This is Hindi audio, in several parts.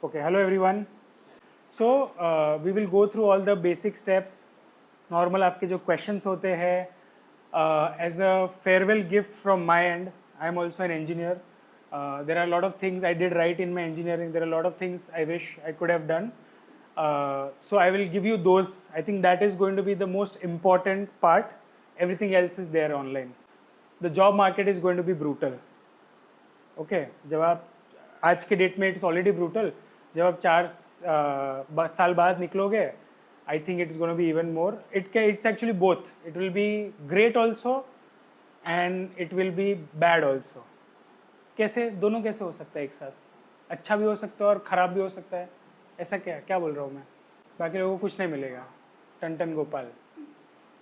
Okay, hello everyone. So we will go through all the basic steps. Normal आपके जो questions होते हैं, as a farewell gift from my end. I am also an engineer. There are a lot of things I did right in my engineering. There are a lot of things I wish I could have done. So I will give you those. I think that is going to be the most important part. Everything else is there online. The job market is going to be brutal. Okay जब आप आज के डेट में इट्स ऑलरेडी ब्रूटल. जब आप 4 साल बाद निकलोगे, I think it's gonna be even more. It's actually both. It will be great also and it will be bad also. कैसे, दोनों कैसे हो सकता है एक साथ? अच्छा भी हो सकता है और ख़राब भी हो सकता है. ऐसा क्या क्या बोल रहा हूँ मैं? बाकी लोगों को कुछ नहीं मिलेगा. टन टन गोपाल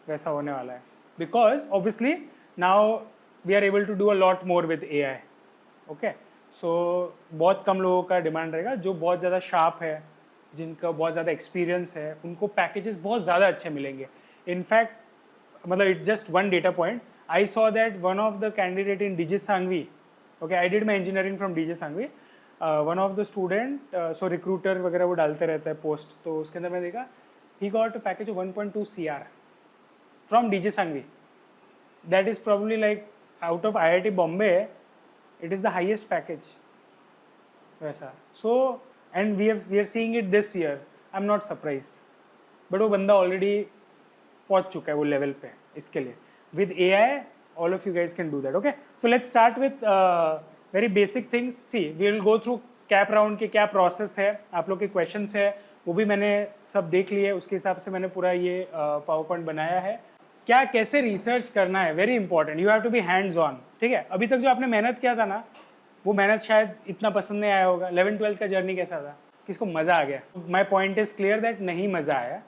वैसा होने वाला है. Because obviously now we are able to do a lot more with AI. Okay, so बहुत कम लोगों का डिमांड रहेगा. जो बहुत ज़्यादा शार्प है, जिनका बहुत ज़्यादा एक्सपीरियंस है, उनको पैकेजेस बहुत ज़्यादा अच्छे मिलेंगे. इनफैक्ट मतलब it's just one data point. I saw that one of the candidate in DJ Sangvi. Okay, I did my engineering from DJ Sangvi. One of the student, so recruiter वगैरह वो डालते रहता है पोस्ट, तो उसके अंदर मैं देखा he got a package of 1.2 CR from DJ Sangvi. That is probably like out of IIT Bombay. It is the highest package वैसा. So and we are seeing it this year. I'm not surprised. But वो बंदा already पहुंच चुका है वो लेवल पे. इसके लिए with AI all of you guys can do that. Okay, so let's start with very basic things. See, we will go through cap round के क्या प्रोसेस है. आप लोग के क्वेश्चंस है वो भी मैंने सब देख लिए. उसके हिसाब से मैंने पूरा ये पावर पॉइंट बनाया है. क्या कैसे रिसर्च करना है, very important. You have to be hands on. ठीक है, अभी तक जो आपने मेहनत किया था ना, वो मेहनत शायद इतना पसंद नहीं आया होगा. 11-12 का जर्नी कैसा था? किसको मज़ा आ गया? My point is clear that नहीं मज़ा आया.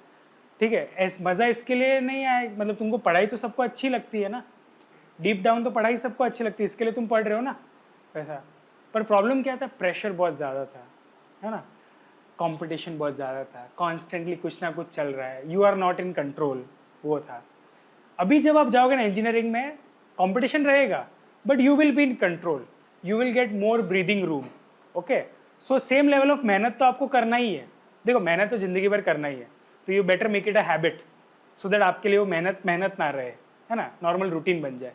ठीक है, मज़ा इसके लिए नहीं आया, मतलब तुमको पढ़ाई तो सबको अच्छी लगती है ना. डीप डाउन तो पढ़ाई सबको अच्छी लगती है, इसके लिए तुम पढ़ रहे हो ना वैसा. पर प्रॉब्लम क्या था? प्रेशर बहुत ज़्यादा था, है ना. कॉम्पिटिशन बहुत ज़्यादा था. कॉन्स्टेंटली कुछ ना कुछ चल रहा है. You are not in control, वो था. अभी जब आप जाओगे ना इंजीनियरिंग में, कंपटीशन रहेगा but you will be in control. You will get more breathing room. Okay, so same level of मेहनत तो आपको करना ही है. देखो, मेहनत तो जिंदगी भर करना ही है, तो you better make it a habit so that आपके लिए वो मेहनत ना रहे, है ना, नॉर्मल रूटीन बन जाए.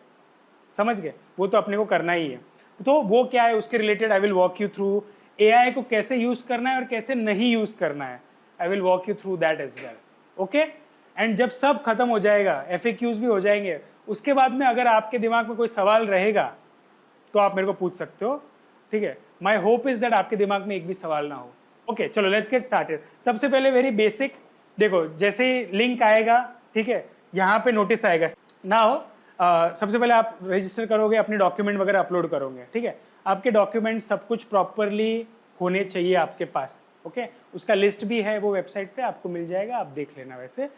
समझ गए? वो तो अपने को करना ही है. तो वो क्या है, उसके related I will walk you through. AI को कैसे यूज़ करना है और कैसे नहीं यूज़ करना है, I will walk you through that as well. Okay, and जब सब खत्म हो जाएगा, FAQs भी हो जाएंगे, उसके बाद में अगर आपके दिमाग में कोई सवाल रहेगा तो आप मेरे को पूछ सकते हो. ठीक है, माई होप इज दैट आपके दिमाग में एक भी सवाल ना हो. ओके, चलो लेट्स गेट स्टार्टेड. सबसे पहले वेरी बेसिक. देखो, जैसे ही लिंक आएगा, ठीक है, यहाँ पे नोटिस आएगा. नाउ सबसे पहले आप रजिस्टर करोगे, अपने डॉक्यूमेंट वगैरह अपलोड करोगे. ठीक है, आपके डॉक्यूमेंट सब कुछ प्रॉपरली होने चाहिए आपके पास. ओके, उसका लिस्ट भी है वो वेबसाइट पे, आपको मिल जाएगा, आप देख लेना वैसे.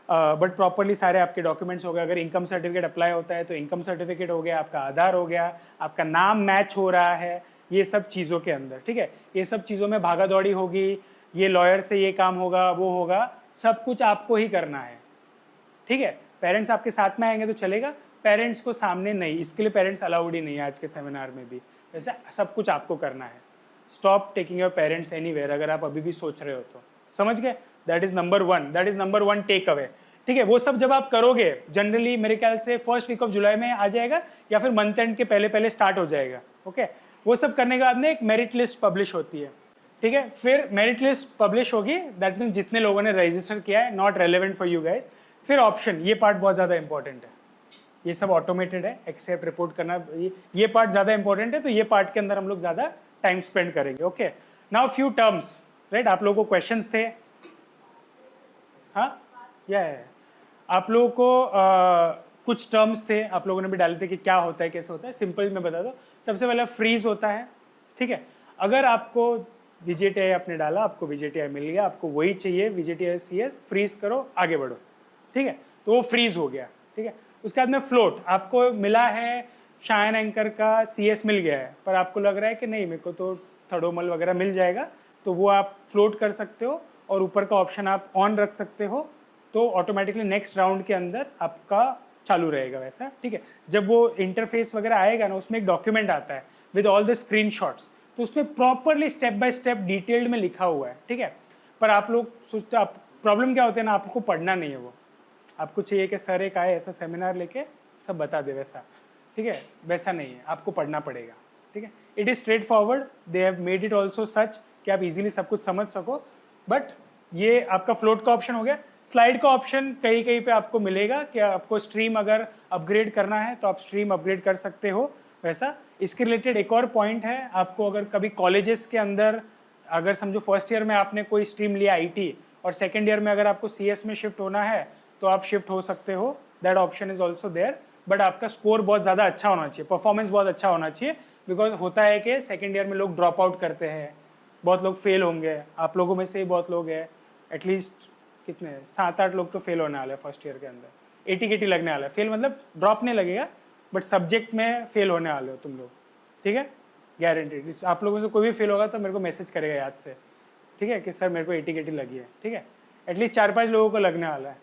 बट प्रॉपरली सारे आपके डॉक्यूमेंट्स हो गए. अगर इनकम सर्टिफिकेट अप्लाई होता है तो इनकम सर्टिफिकेट हो गया, आपका आधार हो गया, आपका नाम मैच हो रहा है, ये सब चीज़ों के अंदर. ठीक है, ये सब चीज़ों में भागा दौड़ी होगी, ये लॉयर से ये काम होगा, वो होगा, सब कुछ आपको ही करना है. ठीक है, पेरेंट्स आपके साथ में आएंगे तो चलेगा, पेरेंट्स को सामने नहीं. इसके लिए पेरेंट्स अलाउड ही नहीं है आज के सेमिनार में भी. वैसे सब कुछ आपको करना है. Stop taking your parents anywhere, अगर आप अभी भी सोच रहे हो तो. समझ गए? That is number one takeaway. ठीक है, वो सब जब आप करोगे, जनरली मेरे ख्याल से फर्स्ट वीक ऑफ जुलाई में आ जाएगा या फिर मंथ एंड के पहले पहले स्टार्ट हो जाएगा. ओके, वो सब करने के बाद में एक मेरिट लिस्ट पब्लिश होती है. ठीक है, फिर मेरिट लिस्ट पब्लिश होगी, दैट मीन्स जितने लोगों ने रजिस्टर किया है, not relevant for you guys. फिर ऑप्शन, ये पार्ट बहुत ज़्यादा इंपॉर्टेंट है. ये सब ऑटोमेटेड है, एक्सेप्ट रिपोर्ट करना, ये पार्ट ज़्यादा इंपॉर्टेंट है, तो ये पार्ट के अंदर हम लोग ज़्यादा टाइम स्पेंड करेंगे. Okay, now few terms, right. आप लोगों को क्वेश्चंस थे? हाँ, या आप लोगों को कुछ टर्म्स थे, आप लोगों ने भी डाले थे कि क्या होता है, कैसे होता है. सिंपल मैं बता दूँ. सबसे पहले फ्रीज होता है. ठीक है, अगर आपको VJTI आपने डाला, आपको VJTI मिल गया, आपको वही चाहिए, VJTI CS, फ्रीज करो, आगे बढ़ो. ठीक है, तो वो फ्रीज हो गया. ठीक है, उसके बाद में फ्लोट. आपको मिला है शाइन एंकर का CS मिल गया है, पर आपको लग रहा है कि नहीं, मेरे को तो थर्डोमल वगैरह मिल जाएगा, तो वो आप फ्लोट कर सकते हो और ऊपर का ऑप्शन आप ऑन रख सकते हो, तो ऑटोमेटिकली नेक्स्ट राउंड के अंदर आपका चालू रहेगा वैसा. ठीक है, जब वो इंटरफेस वगैरह आएगा ना, उसमें एक डॉक्यूमेंट आता है विद ऑल द स्क्रीनशॉट्स, तो उसमें properly step by step detailed में लिखा हुआ है, ठीक है। पर आप लोग सोचते, आप प्रॉब्लम क्या होते हैं ना, आपको पढ़ना नहीं है वो, आपको चाहिए कि सर एक आए ऐसा सेमिनार लेके सब बता दे वैसा, ठीक है, वैसा नहीं है, आपको पढ़ना पड़ेगा, ठीक है। It is straight forward, they have made it also सच कि आप इजीली सब कुछ समझ सको। बट ये आपका फ्लोट का ऑप्शन हो गया। स्लाइड का ऑप्शन कहीं कहीं पे आपको मिलेगा कि आपको स्ट्रीम अगर अपग्रेड करना है तो आप स्ट्रीम अपग्रेड कर सकते हो वैसा। इसके रिलेटेड एक और पॉइंट है, आपको अगर कभी कॉलेजेस के अंदर, अगर समझो फर्स्ट ईयर में आपने कोई स्ट्रीम लिया IT और सेकेंड ईयर में अगर आपको CS में शिफ्ट होना है तो आप शिफ्ट हो सकते हो, that option is also there. But आपका स्कोर बहुत ज़्यादा अच्छा होना चाहिए, परफॉर्मेंस बहुत अच्छा होना चाहिए, बिकॉज होता है कि सेकेंड ईयर में लोग ड्रॉप आउट करते हैं, बहुत लोग फेल होंगे, आप लोगों में से ही बहुत लोग हैं, एटलीस्ट कितने 7-8 लोग तो फेल होने वाले हैं फर्स्ट ईयर के अंदर, AT-KT लगने वाला है। फेल मतलब ड्रॉप नहीं लगेगा, बट सब्जेक्ट में फेल होने वाले हो तुम लोग, ठीक है, गारंटीड। आप लोगों से कोई भी फेल होगा तो मेरे को मैसेज करेगा याद से, ठीक है, कि सर मेरे को AT-KT लगी है, ठीक है। एटलीस्ट 4-5 लोगों को लगने वाला है।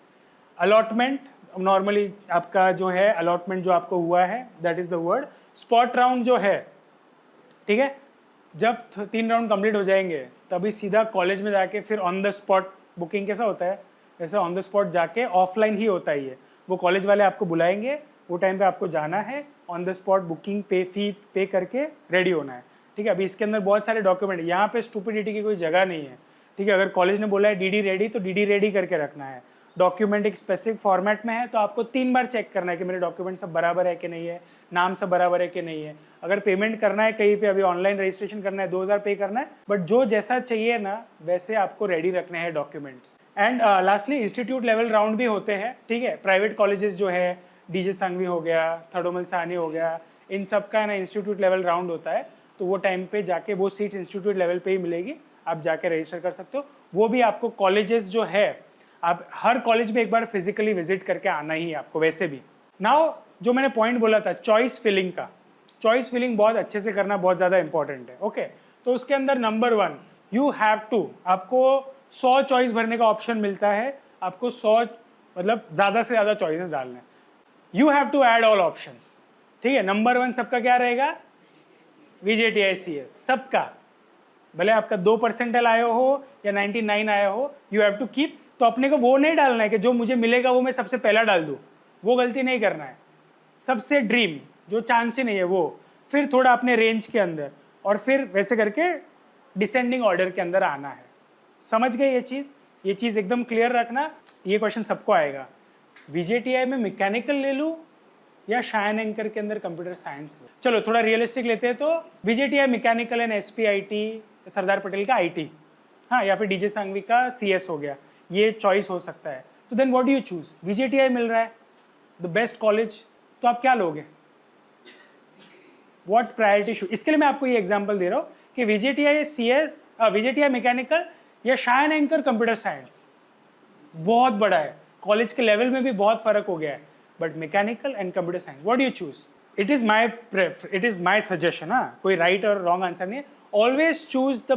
अलॉटमेंट नॉर्मली आपका जो है, अलॉटमेंट जो आपको हुआ है, that is the word. Spot round जो है, ठीक है, जब 3 राउंड कंप्लीट हो जाएंगे तभी सीधा कॉलेज में जाके फिर ऑन द स्पॉट बुकिंग कैसा होता है, वैसे ऑन द स्पॉट जाके ऑफलाइन ही होता ही है। वो कॉलेज वाले आपको बुलाएंगे, वो टाइम पे आपको जाना है, ऑन द स्पॉट बुकिंग फी पे करके रेडी होना है, ठीक है। अभी इसके अंदर बहुत सारे डॉक्यूमेंट, यहाँ पे स्टूपिडिटी की कोई जगह नहीं है, ठीक है। अगर कॉलेज ने बोला है DD रेडी तो DD रेडी करके रखना है। डॉक्यूमेंट एक स्पेसिफिक फॉर्मेट में है तो आपको 3 बार चेक करना है कि मेरे डॉक्यूमेंट सब बराबर है कि नहीं है, नाम सब बराबर है कि नहीं है। अगर पेमेंट करना है कहीं पे, अभी ऑनलाइन रजिस्ट्रेशन करना है 2000 पे करना है, बट जो जैसा चाहिए ना वैसे आपको रेडी रखने हैं documents. And lastly institute level round भी होते हैं, ठीक है। प्राइवेट कॉलेजेस जो है, DJ संघवी हो गया, थर्डोमल सानी हो गया, इन सब का ना इंस्टीट्यूट लेवल राउंड होता है, तो वो टाइम पे जाके वो सीट इंस्टीट्यूट लेवल पे ही मिलेगी, आप जाके रजिस्टर कर सकते हो। वो भी आपको कॉलेजेस जो है, आप हर कॉलेज में एक बार फिजिकली विजिट करके आना ही है आपको वैसे भी। नाउ जो मैंने पॉइंट बोला था चॉइस फिलिंग का, चॉइस फिलिंग बहुत अच्छे से करना बहुत ज़्यादा इंपॉर्टेंट है, ओके। तो उसके अंदर नंबर 1, यू हैव टू, आपको 100 चॉइस भरने का ऑप्शन मिलता है, आपको 100 मतलब ज़्यादा से ज़्यादा चॉइसेस डालने हैं। You have to add all options, ठीक है। नंबर 1 सबका क्या रहेगा, VJTI CS सबका, भले आपका 2% आया हो या 99 आया हो, यू हैव टू कीप। तो अपने को वो नहीं डालना है कि जो मुझे मिलेगा वो मैं सबसे पहला डाल दूँ, वो गलती नहीं करना है। सबसे ड्रीम जो चांस ही नहीं है वो, फिर थोड़ा अपने रेंज के अंदर, और फिर वैसे करके डिसेंडिंग ऑर्डर के अंदर आना है। समझ गए ये चीज़ एकदम क्लियर रखना। ये क्वेश्चन सबको आएगा, VJTI में मैकेनिकल ले लूँ या शायन एंकर के अंदर कंप्यूटर साइंस लूँ। चलो थोड़ा रियलिस्टिक लेते हैं, तो VJTI mechanical and SPIT Sardar Patel का IT, हाँ, या फिर DJ संघवी का CS हो गया, ये चॉइस हो सकता है। तो then what do you choose, VJTI मिल रहा है द बेस्ट कॉलेज, तो आप क्या लोगे, व्हाट प्रायोरिटी शू। इसके लिए मैं आपको ये एग्जांपल दे रहा हूँ कि VJTI CS, VJTI मैकेनिकल या शायन एंकर कंप्यूटर साइंस बहुत बड़ा है, कॉलेज के लेवल में भी बहुत फर्क हो गया है, but mechanical and computer science what do you choose. It is my suggestion, हाँ, कोई राइट और रॉन्ग आंसर नहीं है। Always choose the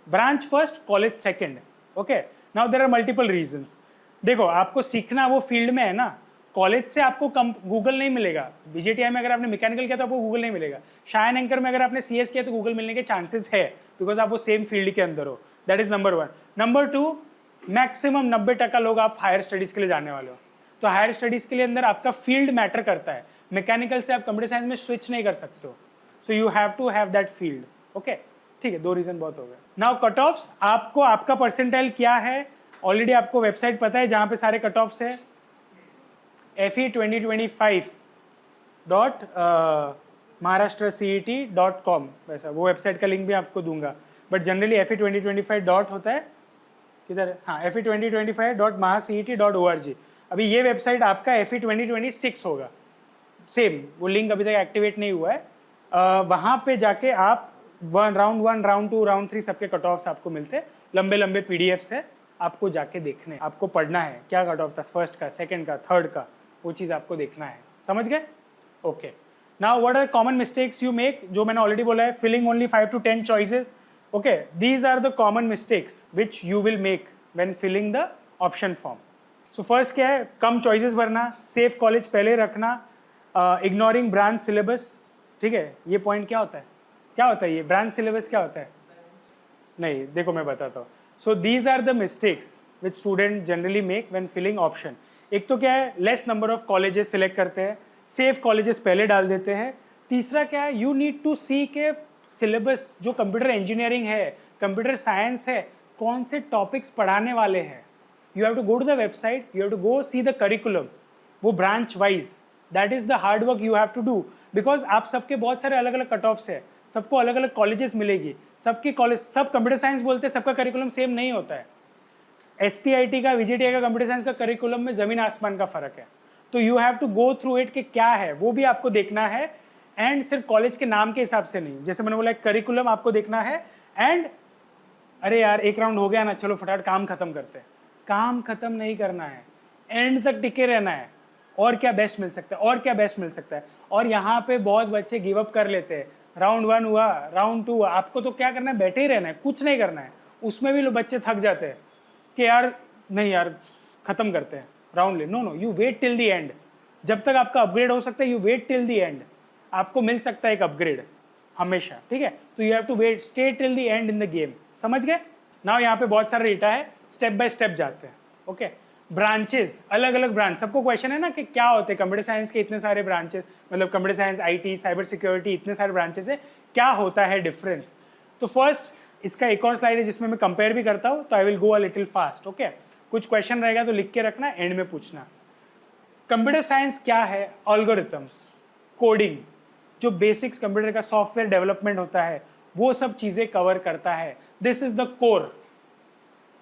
branch first, college second, okay. Now there are multiple reasons. देखो आपको सीखना वो फील्ड में है ना, कॉलेज से आपको गूगल नहीं मिलेगा। VJTI में अगर आपने मैकेनिकल किया तो आपको गूगल नहीं मिलेगा, शायन एंकर में अगर आपने CS किया तो गूगल मिलने के चांसेस है, बिकॉज आप वो सेम फील्ड के अंदर हो। That is number 1। Number 2, maximum 90% लोग आप हायर स्टडीज के लिए जाने वाले हो, तो हायर स्टडीज के लिए अंदर आपका फील्ड मैटर करता है। मैकेनिकल से आप कंप्यूटर साइंस में स्विच नहीं कर सकते हो, so you have to have that field, okay, ठीक है। 2 रीजन बहुत हो गए। नाउ कट ऑफ्स, आपको आपका परसेंटाइल क्या है ऑलरेडी आपको वेबसाइट पता है जहां पे सारे कट ऑफ्स है, fe2025.maharashtraCET.com, वैसा वो वेबसाइट का लिंक भी आपको दूंगा, बट जनरली fe2025 डॉट होता है किधर, हाँ, fe2025.mahaCET.org। अभी ये वेबसाइट आपका fe2026 होगा, सेम वो लिंक अभी तक एक्टिवेट नहीं हुआ है। वहाँ पे जाके आप राउंड 1, राउंड 2, राउंड 3 सबके कट ऑफ्स आपको मिलते हैं, लंबे लंबे PDFs है, आपको जाके देखने, आपको पढ़ना है क्या कट ऑफ था फर्स्ट का, सेकंड का, थर्ड का, वो चीज़ आपको देखना है। समझ गए, okay. Now what are common mistakes you make, जो मैंने ऑलरेडी बोला है, filling only 5 to 10 choices, okay. These are the common mistakes which you will make when filling the option form. So first क्या है, कम चॉइसेस भरना, सेफ कॉलेज पहले रखना, इग्नोरिंग ब्रांच सिलेबस, ठीक है। ये पॉइंट क्या होता है, क्या होता है ये ब्रांच सिलेबस क्या होता है? नहीं, देखो मैं बताता हूँ. So these are the mistakes which student generally make when filling option. एक तो क्या है, less number of colleges select करते हैं, सेफ कॉलेजेस पहले डाल देते हैं. तीसरा क्या है, यू नीड टू सी के सिलेबस जो कंप्यूटर इंजीनियरिंग है, कंप्यूटर साइंस है, कौन से टॉपिक्स पढ़ाने वाले हैं. You have to go to the website, you have to go see the curriculum, वो branch wise. That is the hard work you have to do, because आप सबके बहुत सारे अलग अलग कट ऑफ्स है, सबको अलग अलग कॉलेजेस मिलेगी, सबके कॉलेज सब कंप्यूटर साइंस बोलते हैं, सबका करिकुलम सेम नहीं होता है. SPIT का, VJTI का कंप्यूटर साइंस का करिकुलम में जमीन आसमान का फर्क है. तो you have to go through it कि क्या है वो भी आपको देखना है, एंड सिर्फ कॉलेज के नाम के हिसाब से नहीं. जैसे मैंने बोला करिकुलम आपको देखना है, एंड अरे यार एक राउंड हो गया ना, चलो फटाफट काम खत्म करते हैं. काम खत्म नहीं करना है, एंड तक टिके रहना है. और क्या बेस्ट मिल सकता है, और क्या बेस्ट मिल सकता है. और यहाँ पे बहुत बच्चे गिव अप कर लेते हैं. राउंड 1 हुआ, राउंड 2 हुआ, आपको तो क्या करना है, बैठे ही रहना है, कुछ नहीं करना है. उसमें भी लोग बच्चे थक जाते हैं कि यार नहीं यार खत्म करते हैं राउंड ले. No no, you wait till the end. जब तक आपका अपग्रेड हो सकता है, you wait till the end. आपको मिल सकता है एक अपग्रेड हमेशा, ठीक है. तो you have to wait, stay till the end in the game. समझ गए ना? यहाँ पे बहुत सारा डेटा है, स्टेप बाय स्टेप जाते हैं. ओके, ब्रांचेस, अलग अलग ब्रांच. सबको क्वेश्चन है ना कि क्या होते हैं कंप्यूटर साइंस के इतने सारे ब्रांचेस, मतलब computer science, IT, cyber security, इतने सारे ब्रांचेस है, क्या होता है डिफरेंस. तो फर्स्ट इसका एक और स्लाइड है जिसमें मैं कंपेयर भी करता हूँ, तो I will go a little fast. Okay, कुछ क्वेश्चन रहेगा तो लिख के रखना, एंड में पूछना. कंप्यूटर साइंस क्या है? एल्गोरिथम्स, कोडिंग, जो बेसिक्स कंप्यूटर का सॉफ्टवेयर डेवलपमेंट होता है, वो सब चीजें कवर करता है. दिस इज द कोर,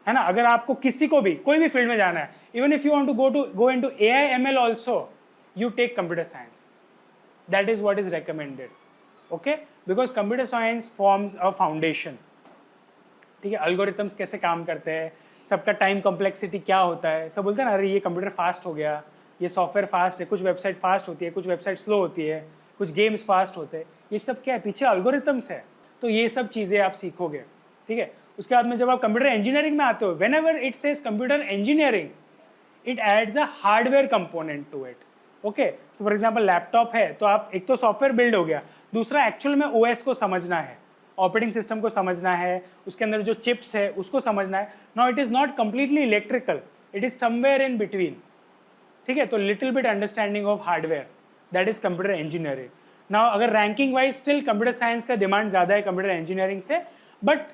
है ना. अगर आपको किसी को भी कोई भी फील्ड में जाना है, even if you want to go into AI ML also, you take computer science. That is what is recommended. Okay, because computer science forms a foundation. ठीक है, एल्गोरिथम्स कैसे काम करते हैं, सबका टाइम कॉम्प्लेक्सिटी क्या होता है. सब बोलते हैं ना, अरे ये कंप्यूटर फास्ट हो गया, ये सॉफ्टवेयर फास्ट है, कुछ वेबसाइट फास्ट होती है, कुछ वेबसाइट स्लो होती है, कुछ गेम्स फास्ट होते हैं. ये सब क्या है, पीछे एल्गोरिथम्स है. तो ये सब चीज़ें आप सीखोगे. ठीक है, उसके बाद में जब आप कंप्यूटर इंजीनियरिंग में आते हो, whenever it says computer engineering, it adds a hardware component to it. Okay, so for example laptop है, तो आप एक तो सॉफ्टवेयर बिल्ड हो गया, दूसरा एक्चुअल में OS को समझना है, ऑपरेटिंग सिस्टम को समझना है, उसके अंदर जो चिप्स है उसको समझना है. Now it is not completely electrical, it is somewhere in between. ठीक है, तो little bit understanding of hardware, that is computer engineering. Now अगर ranking wise still computer science का डिमांड ज़्यादा है कंप्यूटर इंजीनियरिंग से, बट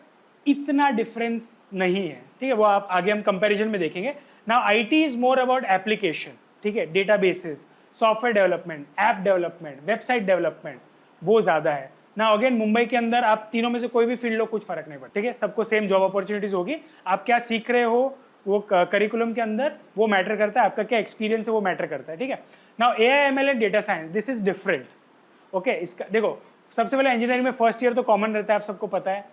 इतना डिफरेंस नहीं है. ठीक है, वो आप आगे हम कंपैरिजन में देखेंगे. Now IT is more about application. ठीक है, databases, software development, app development, website development, वो ज़्यादा है. ना अगेन मुंबई के अंदर आप तीनों में से कोई भी फील्ड लो, कुछ फर्क नहीं पड़ता. ठीक है, सबको सेम जॉब अपॉर्चुनिटीज होगी. आप क्या सीख रहे हो वो करिकुलम के अंदर, वो मैटर करता है. आपका क्या एक्सपीरियंस है वो मैटर करता है. ठीक है, now AI ML and data science, this is different. Okay, इसका देखो, सबसे पहले इंजीनियरिंग में फर्स्ट ईयर तो कॉमन रहता है, आप सबको पता है.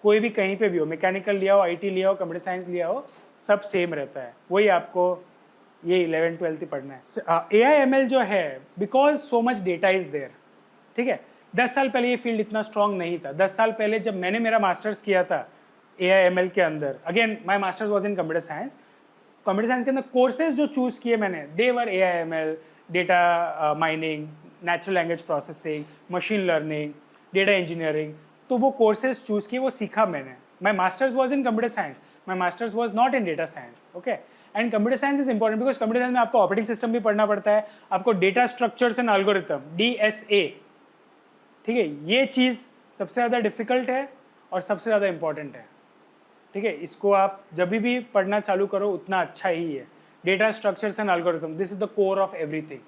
कोई भी कहीं पे भी हो, मैकेनिकल लिया हो, IT लिया हो, कंप्यूटर साइंस लिया हो, सब सेम रहता है. वही आपको ये 11th 12th ही पढ़ना है. AI ML जो है, because so much data is there. ठीक है, 10 साल पहले ये फील्ड इतना स्ट्रांग नहीं था. 10 साल पहले जब मैंने मेरा मास्टर्स किया था AI ML के अंदर, again my masters was in computer science. Computer science के अंदर कोर्सेज जो चूज किए मैंने, दे वर AI ML, data mining, natural language processing, machine learning, data engineering. तो वो कोर्सेज चूज किए, वो सीखा मैंने. My masters was in computer science, my masters was not in data science. Okay, and computer science is important because computer science में आपको ऑपरेटिंग सिस्टम भी पढ़ना पड़ता है, आपको data structures and algorithm, DSA. ठीक है, ये चीज़ सबसे ज़्यादा डिफिकल्ट है और सबसे ज़्यादा इंपॉर्टेंट है. ठीक है, इसको आप जब भी पढ़ना चालू करो उतना अच्छा ही है. Data structures and algorithm, this is the core of everything.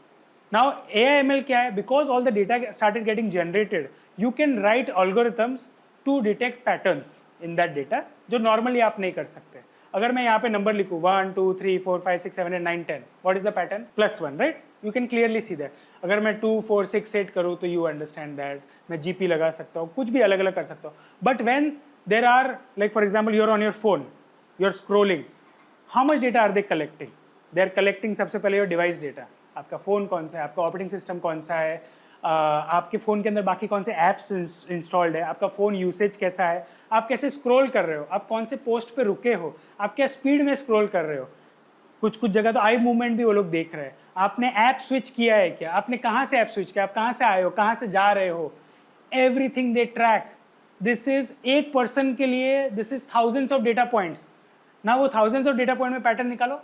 Now AI ML क्या है, because all the data started getting generated, you can write algorithms to detect patterns in that data, जो नॉर्मली आप नहीं कर सकते. अगर मैं यहाँ पे नंबर लिखूँ 1 2 3 4 5 6 7 8 9 10, what is the pattern? +1, right? You can clearly see that. अगर मैं 2 4 6 8 करूँ तो यू अंडरस्टैंड दैट. मैं GP लगा सकता हूँ, कुछ भी अलग अलग कर सकता हूँ. But when there are, like for example, you're on your phone, you're scrolling, how much data are they collecting? They are collecting सबसे पहले your device data. आपका फ़ोन कौन सा है, आपका ऑपरेटिंग सिस्टम कौन सा है, आपके फ़ोन के अंदर बाकी कौन से ऐप्स इंस्टॉल्ड है, आपका फ़ोन यूसेज कैसा है, आप कैसे स्क्रॉल कर रहे हो, आप कौन से पोस्ट पे रुके हो, आप क्या स्पीड में स्क्रॉल कर रहे हो. कुछ कुछ जगह तो आई मूवमेंट भी वो लोग देख रहे हैं. आपने ऐप स्विच किया है क्या, आपने कहाँ से ऐप स्विच किया, आप कहाँ से आए हो, कहाँ से जा रहे हो, everything they track, this is एक पर्सन के लिए this is thousands of data points. ना वो थाउजेंड्स ऑफ डेटा पॉइंट में पैटर्न निकालो,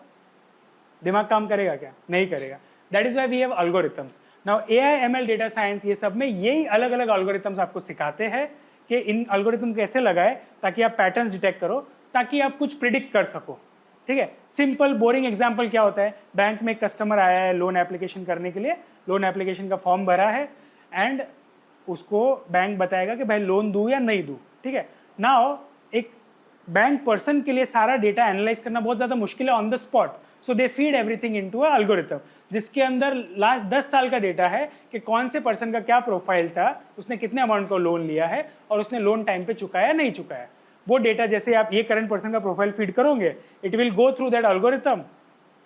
दिमाग काम करेगा क्या? नहीं करेगा। That is why we have algorithms. Now AI ML data science ये सब में यही अलग अलग अल्गोरिथम्स आपको सिखाते हैं कि इन अल्गोरिथम कैसे लगाए ताकि आप पैटर्न्स डिटेक्ट करो, ताकि आप कुछ प्रिडिक्ट कर सको। ठीक है, सिंपल बोरिंग एग्जांपल क्या होता है, बैंक में एक कस्टमर आया है लोन एप्लीकेशन करने के लिए, लोन एप्लीकेशन का फॉर्म भरा है एंड उसको बैंक बताएगा कि भाई लोन दूं या नहीं दूं। ठीक है, नाउ एक बैंक पर्सन के लिए सारा डेटा एनालाइज करना बहुत ज़्यादा मुश्किल है on the spot, so they feed everything into a algorithm जिसके अंदर लास्ट 10 साल का डेटा है कि कौन से पर्सन का क्या प्रोफाइल था, उसने कितने अमाउंट का लोन लिया है और उसने लोन टाइम पे चुकाया नहीं चुकाया। वो डेटा जैसे आप ये करंट पर्सन का प्रोफाइल फीड करोगे, it will go through that algorithm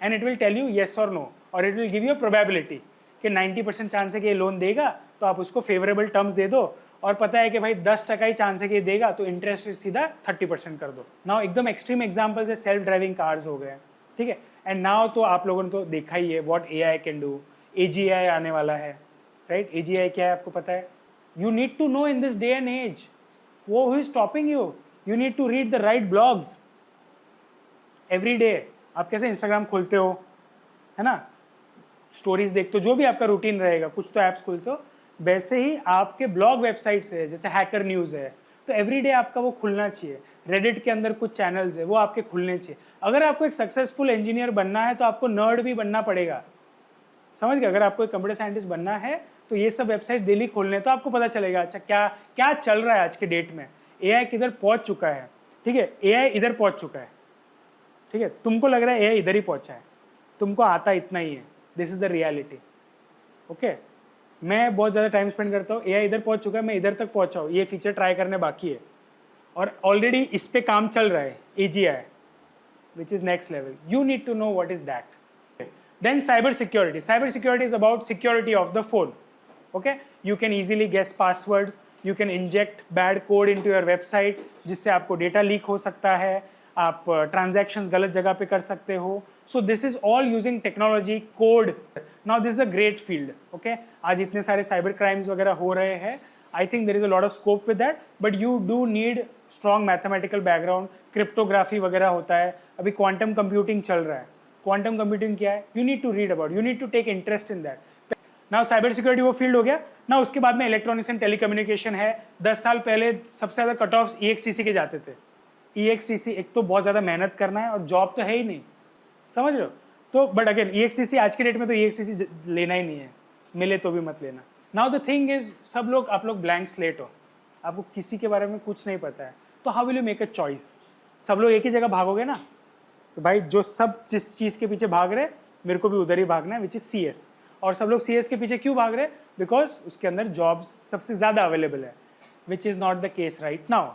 and it will tell you yes और नो, और it will give you probability कि 90% चांस है कि ये लोन देगा तो आप उसको फेवरेबल टर्म्स दे दो, और पता है कि भाई 10% ही चांस है कि ये देगा तो इंटरेस्ट सीधा 30% कर दो। नाउ एकदम एक्सट्रीम एग्जांपल्स है सेल्फ ड्राइविंग कार्स हो गए। ठीक है, एंड नाउ तो आप लोगों ने तो देखा ही है what AI can do, AGI आने वाला है, राइट? AGI क्या है आपको पता है? You need to know in this day and age, वो who is stopping you? You need to read the right blogs every day. आप कैसे इंस्टाग्राम खोलते हो, है ना, स्टोरीज देखते हो, जो भी आपका रूटीन रहेगा, कुछ तो ऐप्स खोलते हो, वैसे ही आपके ब्लॉग वेबसाइट्स है जैसे हैकर न्यूज़ है, तो एवरीडे आपका वो खुलना चाहिए। रेडिट के अंदर कुछ चैनल्स है वो आपके खुलने चाहिए। अगर आपको एक सक्सेसफुल इंजीनियर बनना है तो आपको नर्ड भी बनना पड़ेगा, समझ गए? अगर आपको एक कंप्यूटर साइंटिस्ट बनना है तो ये सब वेबसाइट डेली खोलने, तो आपको पता चलेगा अच्छा क्या क्या चल रहा है आज के डेट में, AI किधर पहुंच चुका है। ठीक है, AI इधर पहुंच चुका है। ठीक है, तुमको लग रहा है AI इधर ही पहुंचा है, तुमको आता इतना ही है, this is the reality. Okay, मैं बहुत ज़्यादा टाइम स्पेंड करता हूँ, AI इधर पहुंच चुका है, मैं इधर तक पहुंचा हूँ, ये फीचर ट्राई करने बाकी है और ऑलरेडी इस पे काम चल रहा है, AGI, which is next level. You need to know what is that. Then cyber security. Cyber security is about security of the phone. Okay, you can easily guess passwords, you can inject bad code into your website जिससे आपको डेटा लीक हो सकता है, आप ट्रांजैक्शंस गलत जगह पे कर सकते हो। So this is all using technology, code. Now this is a great field. Okay, आज इतने सारे साइबर क्राइम्स वगैरह हो रहे हैं, I think there is a lot of scope with that, but you do need strong mathematical background, cryptography वगैरह होता है, अभी क्वांटम कंप्यूटिंग चल रहा है। क्वांटम कंप्यूटिंग क्या है? You need to read about, you need to take interest in that. Now cyber security वो फील्ड हो गया ना, उसके बाद में इलेक्ट्रॉनिक्स एंड टेलीकम्युनिकेशन है। 10 साल पहले सबसे ज़्यादा कट ऑफ EXTC के जाते थे। EXTC एक तो बहुत ज़्यादा मेहनत करना है और जॉब तो है ही नहीं, समझ रहे हो? तो बट अगेन EXTC आज की डेट में तो EXTC लेना ही नहीं है, मिले तो भी मत लेना। नाउ द थिंग इज, सब लोग, आप लोग ब्लैंक स्लेट हो, आपको किसी के बारे में कुछ नहीं पता है, तो how will you make a choice? सब लोग एक ही जगह भागोगे ना, तो भाई जो सब जिस चीज़ के पीछे भाग रहे मेरे को भी उधर ही भागना है, विच इज CS। और सब लोग CS के पीछे क्यों भाग रहे? बिकॉज उसके अंदर जॉब्स सबसे ज़्यादा अवेलेबल है, which is not the case right now.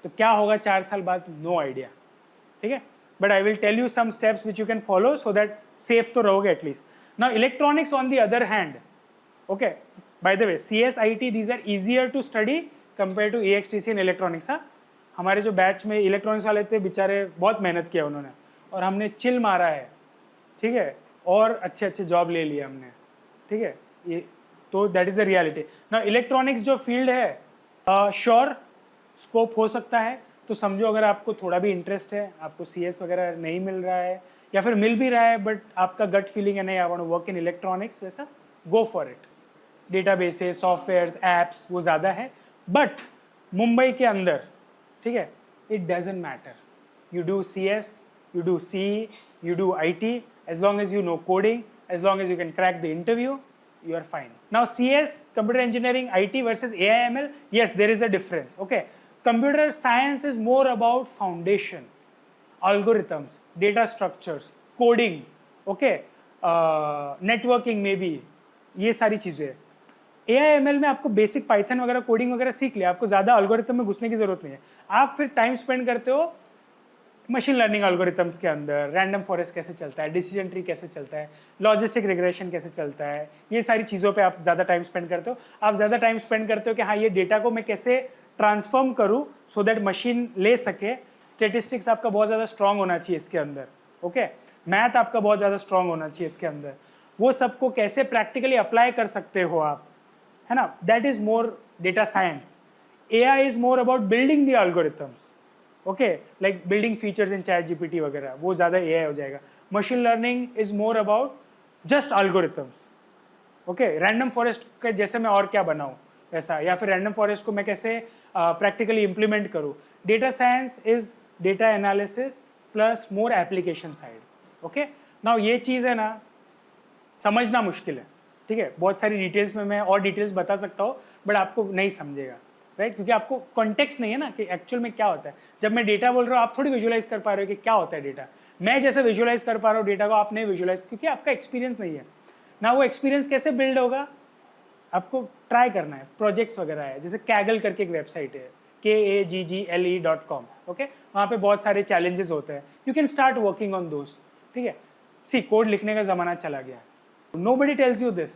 तो क्या होगा 4 साल बाद, नो आइडिया। ठीक है, but I will tell you some steps which you can follow so that safe तो रहोगे at least. Now electronics on the other hand, okay, by the way CS IT these are easier to study compare to EXTC in electronics. हाँ, हमारे जो बैच में इलेक्ट्रॉनिक्स वाले थे बेचारे बहुत मेहनत किया उन्होंने, और हमने चिल मारा है। ठीक है, और अच्छे अच्छे जॉब ले लिए हमने। ठीक है, ये तो दैट इज द रियलिटी। ना इलेक्ट्रॉनिक्स जो फील्ड है, श्योर स्कोप हो सकता है, तो समझो अगर आपको थोड़ा भी इंटरेस्ट है, आपको CS वगैरह नहीं मिल रहा है या फिर मिल भी रहा है बट आपका गट फीलिंग है नहीं I want to work in electronics, वैसा go for it. Databases, softwares, apps वो ज़्यादा है, बट मुंबई के अंदर, ठीक है, it doesn't matter, you do CS, you do CE, you do IT, as long as you know coding, as long as you can crack the interview, you are fine. Now CS, computer engineering, IT versus AI/ML, yes, there is a difference. Okay, computer science is more about foundation, algorithms, data structures, coding, okay, networking maybe, ये सारी चीज़ें। AI/ML में आपको बेसिक पाइथन वगैरह कोडिंग वगैरह सीख लिया, आपको ज़्यादा algorithm में घुसने की ज़रूरत नहीं है। आप फिर टाइम स्पेंड करते हो मशीन लर्निंग एल्गोरिथम्स के अंदर, रैंडम फॉरेस्ट कैसे चलता है, डिसीजन ट्री कैसे चलता है, लॉजिस्टिक रिग्रेशन कैसे चलता है, ये सारी चीज़ों पे आप ज़्यादा टाइम स्पेंड करते हो। आप ज़्यादा टाइम स्पेंड करते हो कि हाँ ये डेटा को मैं कैसे ट्रांसफॉर्म करूँ सो दैट मशीन ले सके। स्टेटिस्टिक्स आपका बहुत ज़्यादा स्ट्रॉन्ग होना चाहिए इसके अंदर, ओके, मैथ आपका बहुत ज़्यादा स्ट्रॉन्ग होना चाहिए इसके अंदर। वो सबको कैसे प्रैक्टिकली अप्लाई कर सकते हो आप, है ना, that is more data science. AI is more about building the algorithms. Okay, like building features in ChatGPT वगैरह, वो ज़्यादा AI हो जाएगा. Machine learning is more about just algorithms. Okay, random forest के जैसे मैं और क्या बनाऊँ वैसा, या फिर random forest को मैं कैसे practically implement करूँ. Data science is data analysis plus more application side. Okay, now ये चीज़ है ना समझना मुश्किल है, ठीक है. बहुत सारी डिटेल्स में मैं और डिटेल्स बता सकता हूँ, बट आपको नहीं समझेगा, राइट, क्योंकि आपको कॉन्टेक्स्ट नहीं है ना कि एक्चुअल में क्या होता है. जब मैं डेटा बोल रहा हूँ आप थोड़ी विजुअलाइज कर पा रहे हो कि क्या होता है डेटा. मैं जैसे विजुअलाइज कर पा रहा हूँ डेटा को, आप नहीं विजुअलाइज, क्योंकि आपका एक्सपीरियंस नहीं है ना. वो एक्सपीरियंस कैसे बिल्ड होगा, आपको ट्राई करना है. प्रोजेक्ट्स वगैरह है, जैसे कैगल करके एक वेबसाइट है, KAGGLE.com. ओके, वहाँ पे बहुत सारे चैलेंजेस होते हैं. You can start working on those, ठीक है. सी, कोड लिखने का ज़माना चला गया. Nobody tells you this.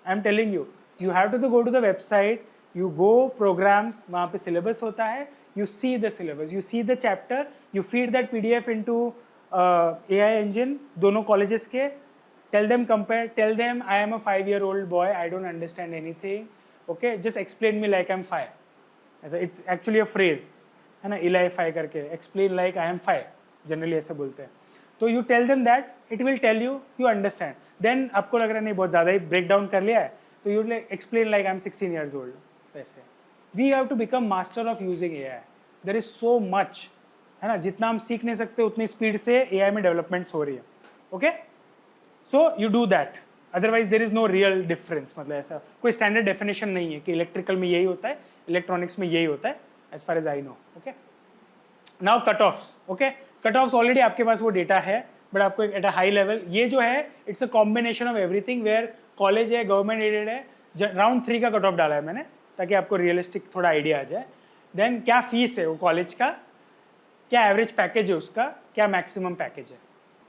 I'm telling you. You have to go to the website. You go programs. वहाँ पे syllabus होता है. You see the syllabus. You see the chapter. You feed that PDF into AI engine. दोनों colleges के. Tell them compare. Tell them I am a 5-year-old boy. I don't understand anything. Okay. Just explain me like I'm 5. ऐसा it's actually a phrase. है ना, Eli 5 करके. Explain like I am 5. Generally ऐसे बोलते हैं. तो you tell them that. It will tell you. You understand. Then आपको लग रहा है नहीं बहुत ज़्यादा ही ब्रेक डाउन कर लिया है, तो you explain like I am 16 years old. वैसे we have to become master of using AI. There is so much, है ना, जितना हम सीख नहीं सकते उतनी स्पीड से AI में डेवलपमेंट्स हो रही है. Okay, so you do that, otherwise there is no real difference. मतलब ऐसा कोई स्टैंडर्ड डेफिनेशन नहीं है कि इलेक्ट्रिकल में यही होता है, इलेक्ट्रॉनिक्स में यही होता है, as far as I know. Okay, now cut offs. Okay, cut offs already आपके पास वो डेटा है, बट आपको एट अ हाई लेवल ये जो है it's a combination of everything. Where college है, गवर्नमेंट एडेड है, राउंड 3 का कट ऑफ डाला है मैंने ताकि आपको रियलिस्टिक थोड़ा आइडिया आ जाए. देन क्या फीस है वो कॉलेज का, क्या एवरेज पैकेज है उसका, क्या मैक्सिमम पैकेज है.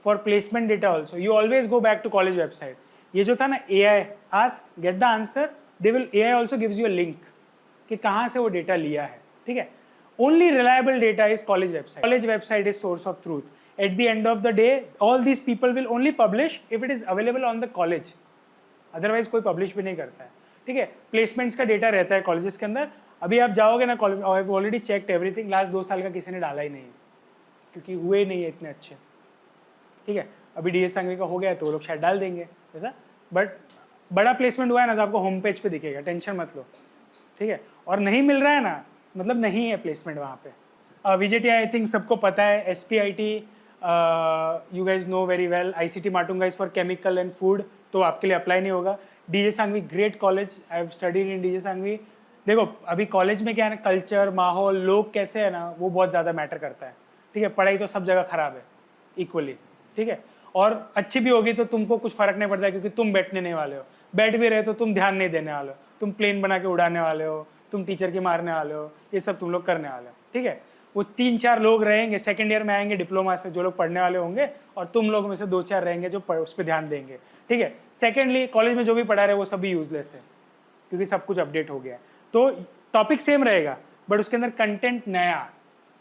For placement data also you always go back to college website. ये जो था ना AI ask get the answer, they will AI also gives you a link कि कहाँ से वो डेटा लिया है. ठीक है, only reliable data is college website. College website is source of truth. At the end of the day, all these people will only publish if it is available on the college. Otherwise कोई publish भी नहीं करता है. ठीक है, प्लेसमेंट्स का डेटा रहता है कॉलेजेस के अंदर. अभी आप जाओगे ना college, I have already checked everything, last 2 साल का किसी ने डाला ही नहीं क्योंकि हुए नहीं है इतने अच्छे. ठीक है, अभी DS संघवी का हो गया तो वो लोग शायद डाल देंगे ऐसा, बट बड़ा प्लेसमेंट हुआ है ना तो आपको होम पेज पे दिखेगा, टेंशन मत लो. ठीक है, और नहीं मिल रहा है ना, मतलब नहीं है प्लेसमेंट वहाँ पे. VJTI आई थिंक सबको पता है. SPIT you guys know very well. ICT Matunga is for chemical and food, तो आपके लिए अप्लाई नहीं होगा. DJ Sanghvi great college. I have studied in DJ Sanghvi. देखो अभी कॉलेज में क्या है ना, कल्चर, माहौल, लोग कैसे है ना, वो बहुत ज़्यादा मैटर करता है. ठीक है, पढ़ाई तो सब जगह खराब है इक्वली. ठीक है, और अच्छी भी होगी तो तुमको कुछ फर्क नहीं पड़ता है क्योंकि तुम बैठने नहीं वाले हो. बैठ भी रहे तो तुम ध्यान नहीं देने वाले हो, तुम प्लेन बना के उड़ाने वाले हो, तुम टीचर की मारने वाले हो, ये सब तुम लोग करने वाले हो. ठीक है, वो 3-4 लोग रहेंगे सेकेंड ईयर में आएंगे डिप्लोमा से जो लोग पढ़ने वाले होंगे, और तुम लोग में से 2-4 रहेंगे जो उस पर ध्यान देंगे. ठीक है, सेकेंडली कॉलेज में जो भी पढ़ा रहे वो सभी यूजलेस है क्योंकि सब कुछ अपडेट हो गया है. तो टॉपिक सेम रहेगा बट उसके अंदर कंटेंट नया.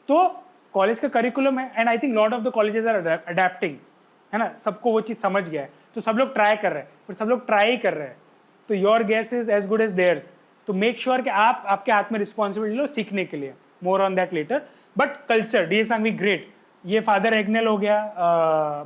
तो कॉलेज का करिकुलम है and I think lot of the colleges are adapting, है ना, सबको वो चीज़ समझ गया है तो सब लोग ट्राई कर रहे हैं, पर सब लोग ट्राई कर रहे हैं. तो your guess is as good as theirs. तो मेक श्योर कि आप आपके हाथ में रिस्पॉन्सिबिलिटी लो सीखने के लिए. More on that later. But culture, DJ Sanghvi great. ये फादर एग्नेल हो गया,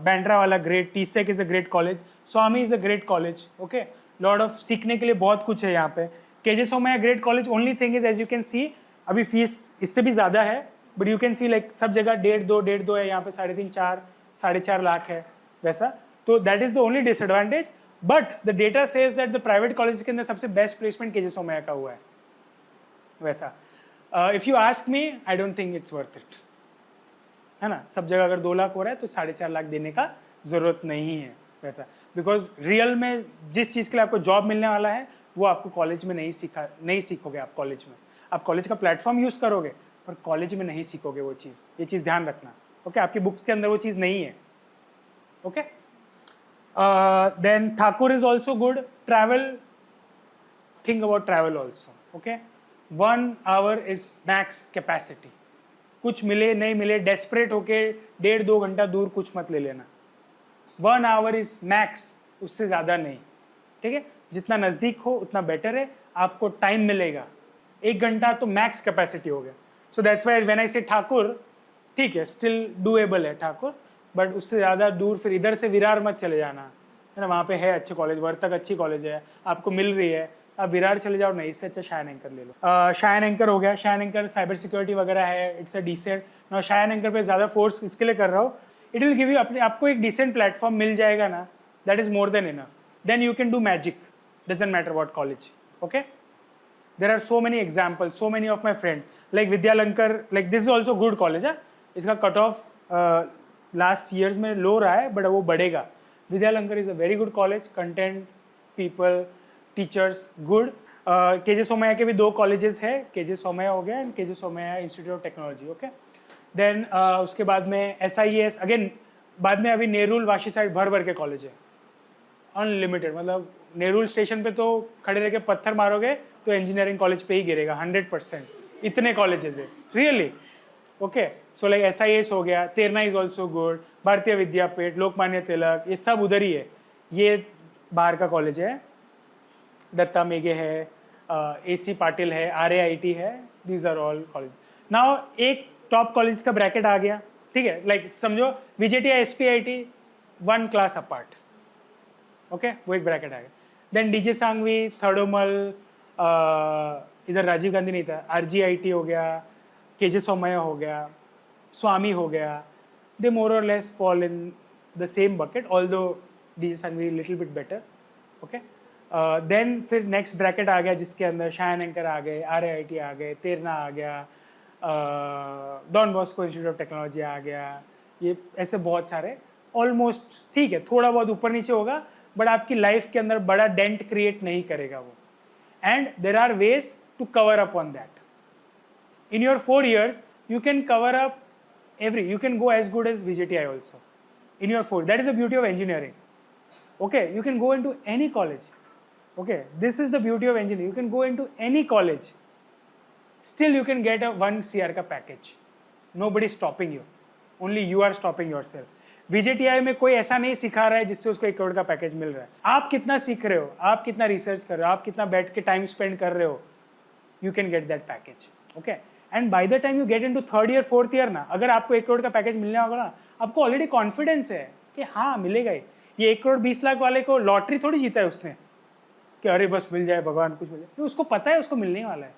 बैंड्रा वाला great. TSEC is a great college. Swami is a great college. Okay, lot of सीखने के लिए बहुत कुछ है यहाँ पे. KJ Somaiya great college. Only thing is as you can see अभी फीस इससे भी ज़्यादा है, but you can see like सब जगह 1.5 है, यहाँ पे 3.5 4.5 लाख है वैसा. तो that is the only disadvantage. But the data says that the private college के अंदर सबसे बेस्ट प्लेसमेंट KJ सोमैया का हुआ है वैसा. If you ask me, I don't think it's worth it, है ना. सब जगह अगर 2 लाख हो रहा है तो 4.5 लाख देने का जरूरत नहीं है वैसा. बिकॉज रियल में जिस चीज़ के लिए आपको जॉब मिलने वाला है वो आपको कॉलेज में नहीं सीखोगे. आप कॉलेज में आप कॉलेज का प्लेटफॉर्म यूज़ करोगे पर कॉलेज में नहीं सीखोगे वो चीज़. ये चीज़ ध्यान रखना. ओके, आपकी बुक्स के अंदर वो चीज़ नहीं है. Okay, then Thakur is also good. Travel, think about travel also. Okay, 1 hour is max capacity. कुछ मिले नहीं मिले, डेस्परेट होके 1.5-2 घंटा दूर कुछ मत ले लेना. 1 hour इज मैक्स, उससे ज़्यादा नहीं. ठीक है, जितना नज़दीक हो उतना बेटर है. आपको टाइम मिलेगा, 1 घंटा तो मैक्स कैपेसिटी हो गया. So that's why when I से ठाकुर, ठीक है स्टिल डूएबल है ठाकुर, बट उससे ज़्यादा दूर फिर इधर से विरार मत चले जाना, है ना. वहाँ पे है अच्छे कॉलेज, वर्तक अच्छी कॉलेज है, आपको मिल रही है, आप विरार चले जाओ, नहीं इससे अच्छा शायन एंकर ले लो. शायन एंकर हो गया, शायन एंकर साइबर सिक्योरिटी वगैरह है, इट्स अ डिसेंट. मैं शायन एंकर पे ज़्यादा फोर्स इसके लिए कर रहा हूँ, इट विल गिव यू, अपने आपको एक डिसेंट प्लेटफॉर्म मिल जाएगा ना, that is more than enough. Then you can do magic, doesn't matter what college. Okay, there are so many examples, so many of my friends like Vidyalankar, like this is also good college है. इसका कट ऑफ लास्ट ईयर्स में लो रहा है, बट वो बढ़ेगा. Vidyalankar is a very good college, content, people, teachers good. K J Somaiya के भी 2 कॉलेजेस है, केजे सोमैया हो गया and K J Somaiya institute of technology. Okay, then उसके बाद में SIES अगेन, बाद में अभी नेरुल वाशी साइड भर भर के कॉलेज है, अनलिमिटेड. मतलब नेरुल स्टेशन पे तो खड़े रह के पत्थर मारोगे तो इंजीनियरिंग कॉलेज पे ही गिरेगा 100%, इतने कॉलेजेस है really. Okay, so like SIS हो गया, तेरना इज ऑल्सो गुड, भारतीय विद्यापीठ, लोकमान्य तिलक, ये सब उधर ही है. ये बाहर का कॉलेज है, दत्ता मेघे है, AC पाटिल है, RAIT है, these are all college. Now एक टॉप कॉलेज का ब्रैकेट आ गया, ठीक है, लाइक समझो VJTI SPIT 1 class apart. Okay, वो एक ब्रैकेट आ गया. देन DJ सांगवी, थर्डोमल, इधर राजीव गांधी नहीं था, RGIT हो गया, केजे सोमैया हो गया, स्वामी हो गया. They more or less fall in the same bucket, although DJ Sanghvi little bit better. Okay, then फिर नेक्स्ट ब्रैकेट आ गया जिसके अंदर शायन एंकर आ गए, RAIT आ गए, तेरना आ गया, Don Bosco Institute of Technology आ गया. ये ऐसे बहुत सारे, ऑलमोस्ट ठीक है, थोड़ा बहुत ऊपर नीचे होगा, बट आपकी लाइफ के अंदर बड़ा डेंट क्रिएट नहीं करेगा वो. And there are ways to cover up on that. In your 4 years, you can cover up you can go as good as VJTI also. In your 4, that is the beauty of engineering. Okay, you can go into any college. Okay, this is the beauty of engineering. You can go into any college. Still you can get a 1 CR ka package. Nobody is stopping you. Only you are stopping yourself. VJTI में कोई ऐसा नहीं सिखा रहा है जिससे उसको 1 करोड़ का पैकेज मिल रहा है. आप कितना सीख रहे हो, आप कितना रिसर्च कर रहे हो, आप कितना बैठ के टाइम स्पेंड कर रहे हो, you can get that package. Okay, and by the time you get into 3rd year 4th year ना, अगर आपको 1 करोड़ का पैकेज मिलने होगा ना, आपको ऑलरेडी कॉन्फिडेंस है कि हाँ मिलेगा ही. ये 1 करोड़ 20 लाख वाले को लॉटरी थोड़ी जीता है उसने कि अरे बस मिल जाए भगवान, कुछ मिल जाए. तो उसको पता है उसको मिलने वाला है,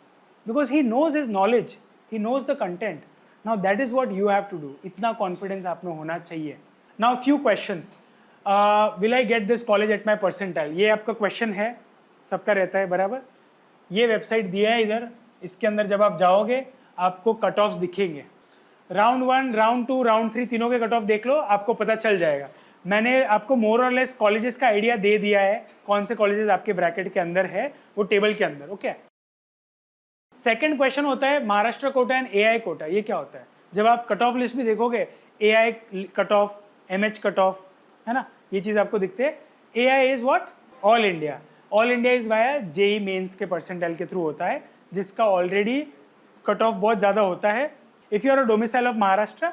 because he knows his knowledge, he knows the content. Now that is what you have to do. इतना कॉन्फिडेंस आप में होना चाहिए. Now few questions, will I get this college at my percentile, ये आपका क्वेश्चन है, सबका रहता है बराबर. ये वेबसाइट दिया है इधर, इसके अंदर जब आप जाओगे आपको कट ऑफ दिखेंगे. राउंड 1, राउंड 2, राउंड 3 तीनों के कट ऑफ देख लो, आपको पता चल जाएगा. मैंने आपको मोर और लेस कॉलेजेस का आइडिया दे दिया है, कौन से कॉलेजेस आपके ब्रैकेट के अंदर है, वो टेबल के अंदर. ओके, सेकंड क्वेश्चन होता है महाराष्ट्र कोटा एंड AI कोटा. ये क्या होता है? जब आप कट ऑफ लिस्ट भी देखोगे, AI cut off, MH cut off, है ना, ये चीज आपको दिखते हैं. AI is what? All India. All India is via JEE mains के परसेंटाइल के थ्रू होता है, जिसका ऑलरेडी कट ऑफ बहुत ज़्यादा होता है. If you are a domicile of Maharashtra,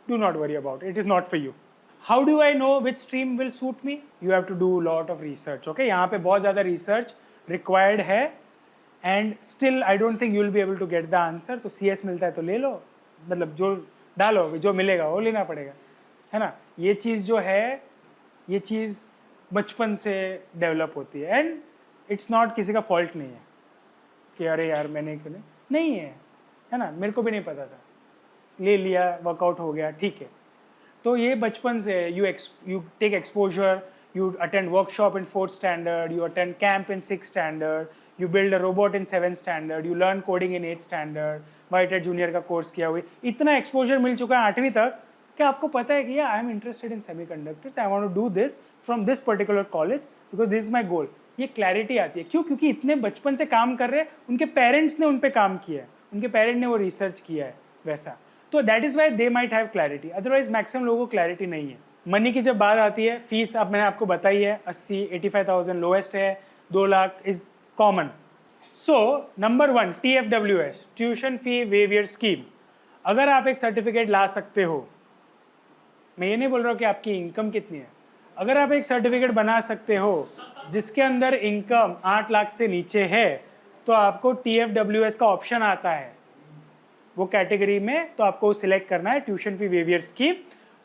do not worry about it, is not for you. How do I know which stream will suit me? You have to do lot of research. Okay, यहाँ पे बहुत ज़्यादा रिसर्च रिक्वायर्ड है, and still I don't think you will be able to get the answer. तो CS मिलता है तो ले लो, मतलब जो डालो, जो मिलेगा वो लेना पड़ेगा, है ना. ये चीज़ जो है, ये चीज़ बचपन से डेवलप होती है, एंड इट्स नॉट किसी का फॉल्ट नहीं है कि अरे यार मैंने क्यों नहीं है ना, मेरे को भी नहीं पता था, ले लिया, वर्कआउट हो गया, ठीक है. तो ये बचपन से you take exposure, you attend workshop in 4th standard, you attend camp in 6th standard, you build a robot in 7th standard, you learn coding in 8th standard, WhiteHat Junior का कोर्स किया हुआ, इतना एक्सपोजर मिल चुका है 8वीं तक कि आपको पता है कि I am interested in semiconductors, I want to do this from this particular college because this is my goal. ये क्लैरिटी आती है. क्यों? क्योंकि इतने बचपन से काम कर रहे हैं, उनके पेरेंट्स ने उन पर काम किया है, उनके पेरेंट ने वो रिसर्च किया है वैसा. तो that is why they might have clarity, otherwise maximum लोगों को क्लैरिटी नहीं है. मनी की जब बात आती है, फीस अब मैंने आपको बताई है, 80-85,000 लोएस्ट है, 2 lakh is common. So number 1 TFWS, tuition fee waiver scheme. अगर आप एक सर्टिफिकेट ला सकते हो, मैं ये नहीं बोल रहा हूँ कि आपकी इनकम कितनी है, अगर आप एक सर्टिफिकेट बना सकते हो जिसके अंदर इनकम 8 लाख से नीचे है, तो आपको TFWS का ऑप्शन आता है वो कैटेगरी में, तो आपको सिलेक्ट करना है ट्यूशन फी वेवियर स्कीम।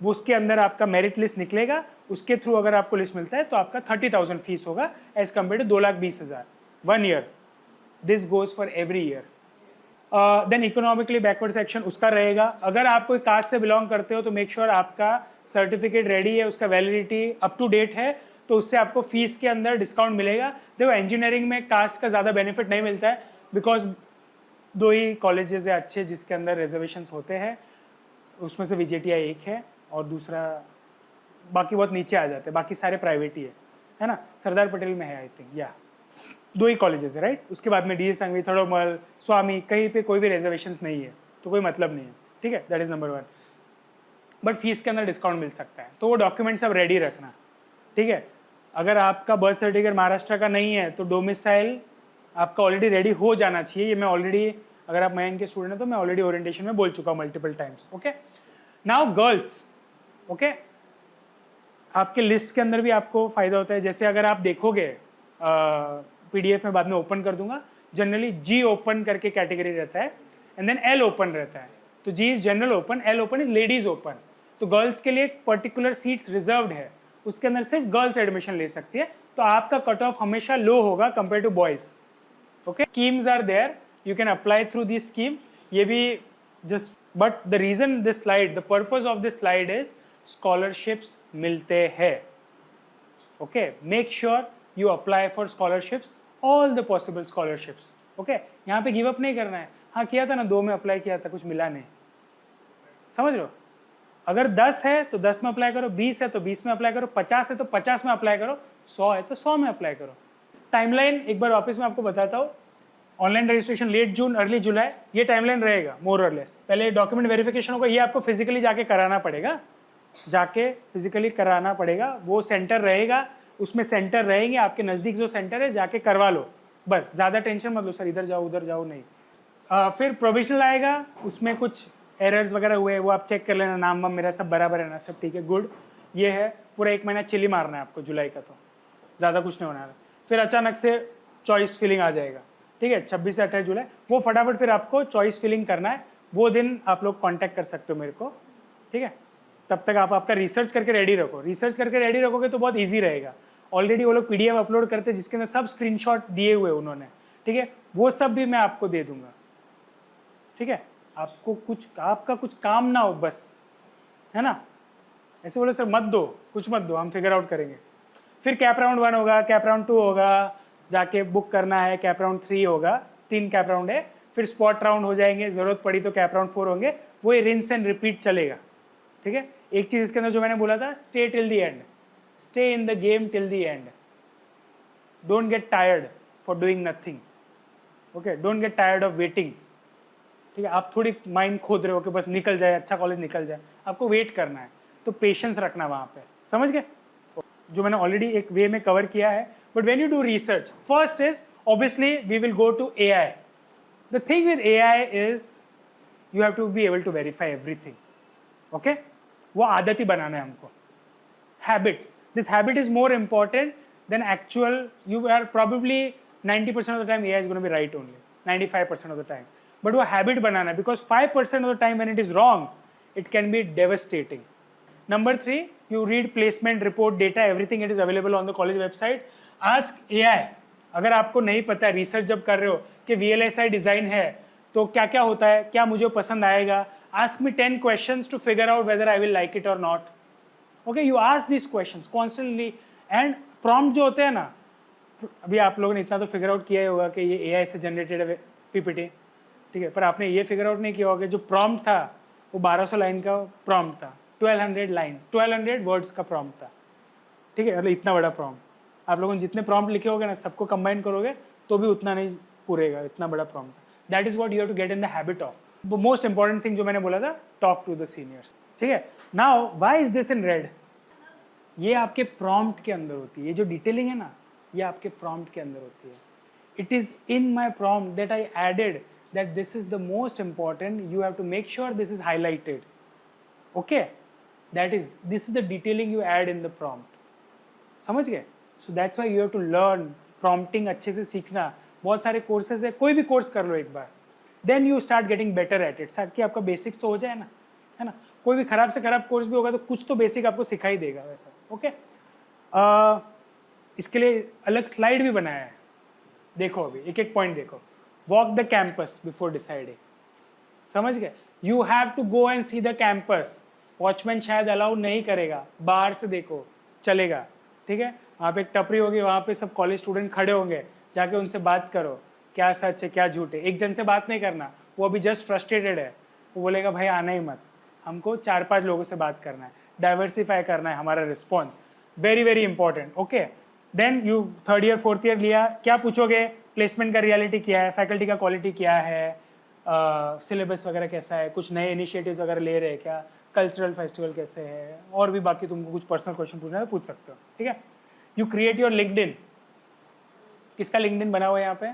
वो उसके अंदर आपका मेरिट लिस्ट निकलेगा, उसके थ्रू अगर आपको लिस्ट मिलता है तो आपका 30,000 फीस होगा as compare to 2,20,000 1 year. This goes for every year. Then economically backward section उसका रहेगा। अगर आप कोई कास्ट से बिलोंग करते हो तो मेक श्योर आपका सर्टिफिकेट रेडी है, उसका वैलिडिटी अप टू डेट है, तो उससे आपको फीस के अंदर डिस्काउंट मिलेगा। देखो इंजीनियरिंग में कास्ट का ज़्यादा बेनिफिट नहीं मिलता है, बिकॉज 2 ही कॉलेजेस है अच्छे जिसके अंदर रिजर्वेशंस होते हैं, उसमें से VJTI एक है और दूसरा बाकी बहुत नीचे आ जाते हैं, बाकी सारे प्राइवेट ही है ना। सरदार पटेल में है आई थिंक, या 2 ही कॉलेजेस है राइट। उसके बाद में DS संघवी, थड़ोमल, स्वामी, कहीं पे कोई भी रिजर्वेशंस नहीं है तो कोई मतलब नहीं है, ठीक है। That is number 1। But fees के अंदर डिस्काउंट मिल सकता है, तो वो डॉक्यूमेंट सब रेडी रखना, ठीक है। अगर आपका बर्थ सर्टिफिकेट महाराष्ट्र का नहीं है तो डोमिसाइल आपका ऑलरेडी रेडी हो जाना चाहिए। ये मैं ऑलरेडी, अगर आप मैन के स्टूडेंट हैं तो मैं ऑलरेडी ओरिएंटेशन में बोल चुका हूँ multiple times. Okay, now girls, okay, आपके लिस्ट के अंदर भी आपको फायदा होता है। जैसे अगर आप देखोगे PDF में बाद में ओपन कर दूंगा, जनरली G ओपन करके कैटेगरी रहता है एंड देन L ओपन रहता है। तो G is general open, L open is ladies open. तो गर्ल्स के लिए एक पर्टिकुलर सीट्स रिजर्व्ड है, उसके अंदर सिर्फ गर्ल्स एडमिशन ले सकती है, तो आपका कट ऑफ हमेशा लो होगा compare to boys. Okay, schemes are there, you can apply through this scheme. ये भी just, but the reason this slide, the purpose of this slide is scholarships मिलते हैं। Okay, make sure you apply for scholarships, all the possible scholarships. Okay, यहाँ पे गिव अप नहीं करना है। हाँ, किया था ना, 2 में अप्लाई किया था, कुछ मिला नहीं, समझ रहे हो। अगर 10 है तो 10 में अप्लाई करो, 20 है तो 20 में अप्लाई करो, 50 है तो 50 में अप्लाई करो, 100 है तो 100 में अप्लाई करो। टाइमलाइन एक बार वापस मैं आपको बताता हूँ। ऑनलाइन रजिस्ट्रेशन लेट जून अर्ली जुलाई, ये टाइमलाइन रहेगा मोर और लेस। पहले डॉक्यूमेंट वेरिफिकेशन होगा, ये आपको फिजिकली जाके कराना पड़ेगा, जाके फिजिकली कराना पड़ेगा। वो सेंटर रहेगा, उसमें सेंटर रहेंगे आपके नज़दीक, जो सेंटर है जाके करवा लो, बस ज़्यादा टेंशन मत लो सर इधर जाओ उधर जाओ, नहीं। फिर प्रोविजनल आएगा, उसमें कुछ एरर्स वगैरह हुए वो आप चेक कर लेना, नाम वाम मेरा सब बराबर है ना, सब ठीक है, गुड। ये है पूरा 1 महीना चिली मारना है आपको जुलाई का, तो ज़्यादा कुछ नहीं होना है। फिर अचानक से चॉइस फिलिंग आ जाएगा, ठीक है, 26 से 28 जुलाई, वो फटाफट फिर आपको चॉइस फिलिंग करना है। वो दिन आप लोग कॉन्टैक्ट कर सकते हो मेरे को, ठीक है। तब तक आप आपका रिसर्च करके रेडी रखो, रिसर्च करके रेडी रखोगे तो बहुत ईजी रहेगा। ऑलरेडी वो लोग PDF अपलोड करते हैं जिसके अंदर सब स्क्रीनशॉट दिए हुए उन्होंने, ठीक है, वो सब भी मैं आपको दे दूंगा, ठीक है। आपको कुछ, आपका कुछ काम ना हो बस, है ना। ऐसे बोले सर मत दो, कुछ मत दो, हम फिगर आउट करेंगे। फिर कैप राउंड 1 होगा, कैप राउंड 2 होगा, जाके बुक करना है, कैप राउंड 3 होगा, 3 कैप राउंड है। फिर स्पॉट राउंड हो जाएंगे, जरूरत पड़ी तो कैप राउंड 4 होंगे, वो रिंस एंड रिपीट चलेगा, ठीक है। एक चीज इसके अंदर जो मैंने बोला था, stay till the and, stay in the game till the and, don't get tired for doing nothing, okay, don't get tired of waiting, ठीक है। आप थोड़ी माइंड खोद रहे हो कि बस निकल जाए, अच्छा कॉलेज निकल जाए, आपको वेट करना है, तो पेशेंस रखना वहाँ पे, समझ गए। जो मैंने ऑलरेडी एक वे में कवर किया है, but when you do research, first is obviously we will go to AI। The thing with AI is you have to be able to verify everything, okay. वो आदत ही बनाना है हमको, habit. This habit is more important than actual. You are probably 90% of the time AI is going to be right only, 95% of the time. But वो habit बनाना है, because 5% of the time when it is wrong, it can be devastating. Number 3, you read placement report data, everything it is available on the college website. Ask AI. अगर आपको नहीं पता है, रिसर्च जब कर रहे हो कि VLSI डिज़ाइन है तो क्या क्या होता है, क्या मुझे पसंद आएगा, ask me 10 questions to figure out whether I will like it or not. Okay, you ask these questions constantly. And prompt जो होते हैं ना, अभी आप लोगों ने इतना तो फिगर आउट किया ही होगा कि ये AI से जनरेटेड है PPT, ठीक है, पर आपने ये फिगर आउट नहीं किया होगा जो प्रॉम्प्ट था वो 1200 लाइन का प्रॉम्प्ट था, 1200 वर्ड्स का प्रॉम्प्ट था, ठीक है, मतलब इतना बड़ा प्रॉम्प्ट। आप लोगों ने जितने प्रॉम्प्ट लिखे होगे ना, सबको कंबाइन करोगे तो भी उतना नहीं पूरेगा, इतना बड़ा prompt. That is what you have to get in the habit of. The most important thing जो मैंने बोला था, टॉक टू द सीनियर्स, ठीक है। Now why is this in red? ये आपके प्रॉम्प्ट के अंदर होती है, ये जो डिटेलिंग है ना, ये आपके प्रॉम्प्ट के अंदर होती है। It is in my prompt that I added that this is the most important. You have to make sure this is highlighted, okay. This is the detailing you add in the prompt, समझ गए। So that's why you have to learn prompting अच्छे से सीखना, बहुत सारे कोर्सेज है, कोई भी कोर्स कर लो एक बार, then you start getting better at it, ताकि आपका बेसिक्स तो हो जाए ना, है ना। कोई भी खराब से खराब कोर्स भी होगा तो कुछ तो बेसिक आपको सिखाई देगा वैसा, ओके। इसके लिए अलग स्लाइड भी बनाया है, देखो अभी एक एक पॉइंट देखो। Walk the campus before deciding, समझ गए? You have to go and see the campus. Watchman शायद अलाउ नहीं करेगा, बाहर से देखो चलेगा, ठीक है। वहाँ पे एक टपरी होगी, वहाँ पे सब कॉलेज स्टूडेंट खड़े होंगे, जाके उनसे बात करो, क्या सच है क्या झूठ है। एक जन से बात नहीं करना, वो अभी जस्ट फ्रस्ट्रेटेड है, वो बोलेगा भाई आना ही मत, हमको 4-5 लोगों से बात करना है, डाइवर्सिफाई करना है हमारा response, very very important, okay. Then you 3rd year 4th year लिया, क्या पूछोगे? प्लेसमेंट का रियलिटी क्या है, फैकल्टी का क्वालिटी क्या है, सिलेबस वगैरह कैसा है, कुछ नए इनिशिएटिव्स वगैरह ले रहे हैं क्या, कल्चरल फेस्टिवल कैसे है, और भी बाकी तुमको कुछ पर्सनल क्वेश्चन पूछना है पूछ सकते हो, ठीक है। You create your LinkedIn. किसका लिंक्डइन बना हुआ है यहाँ पे?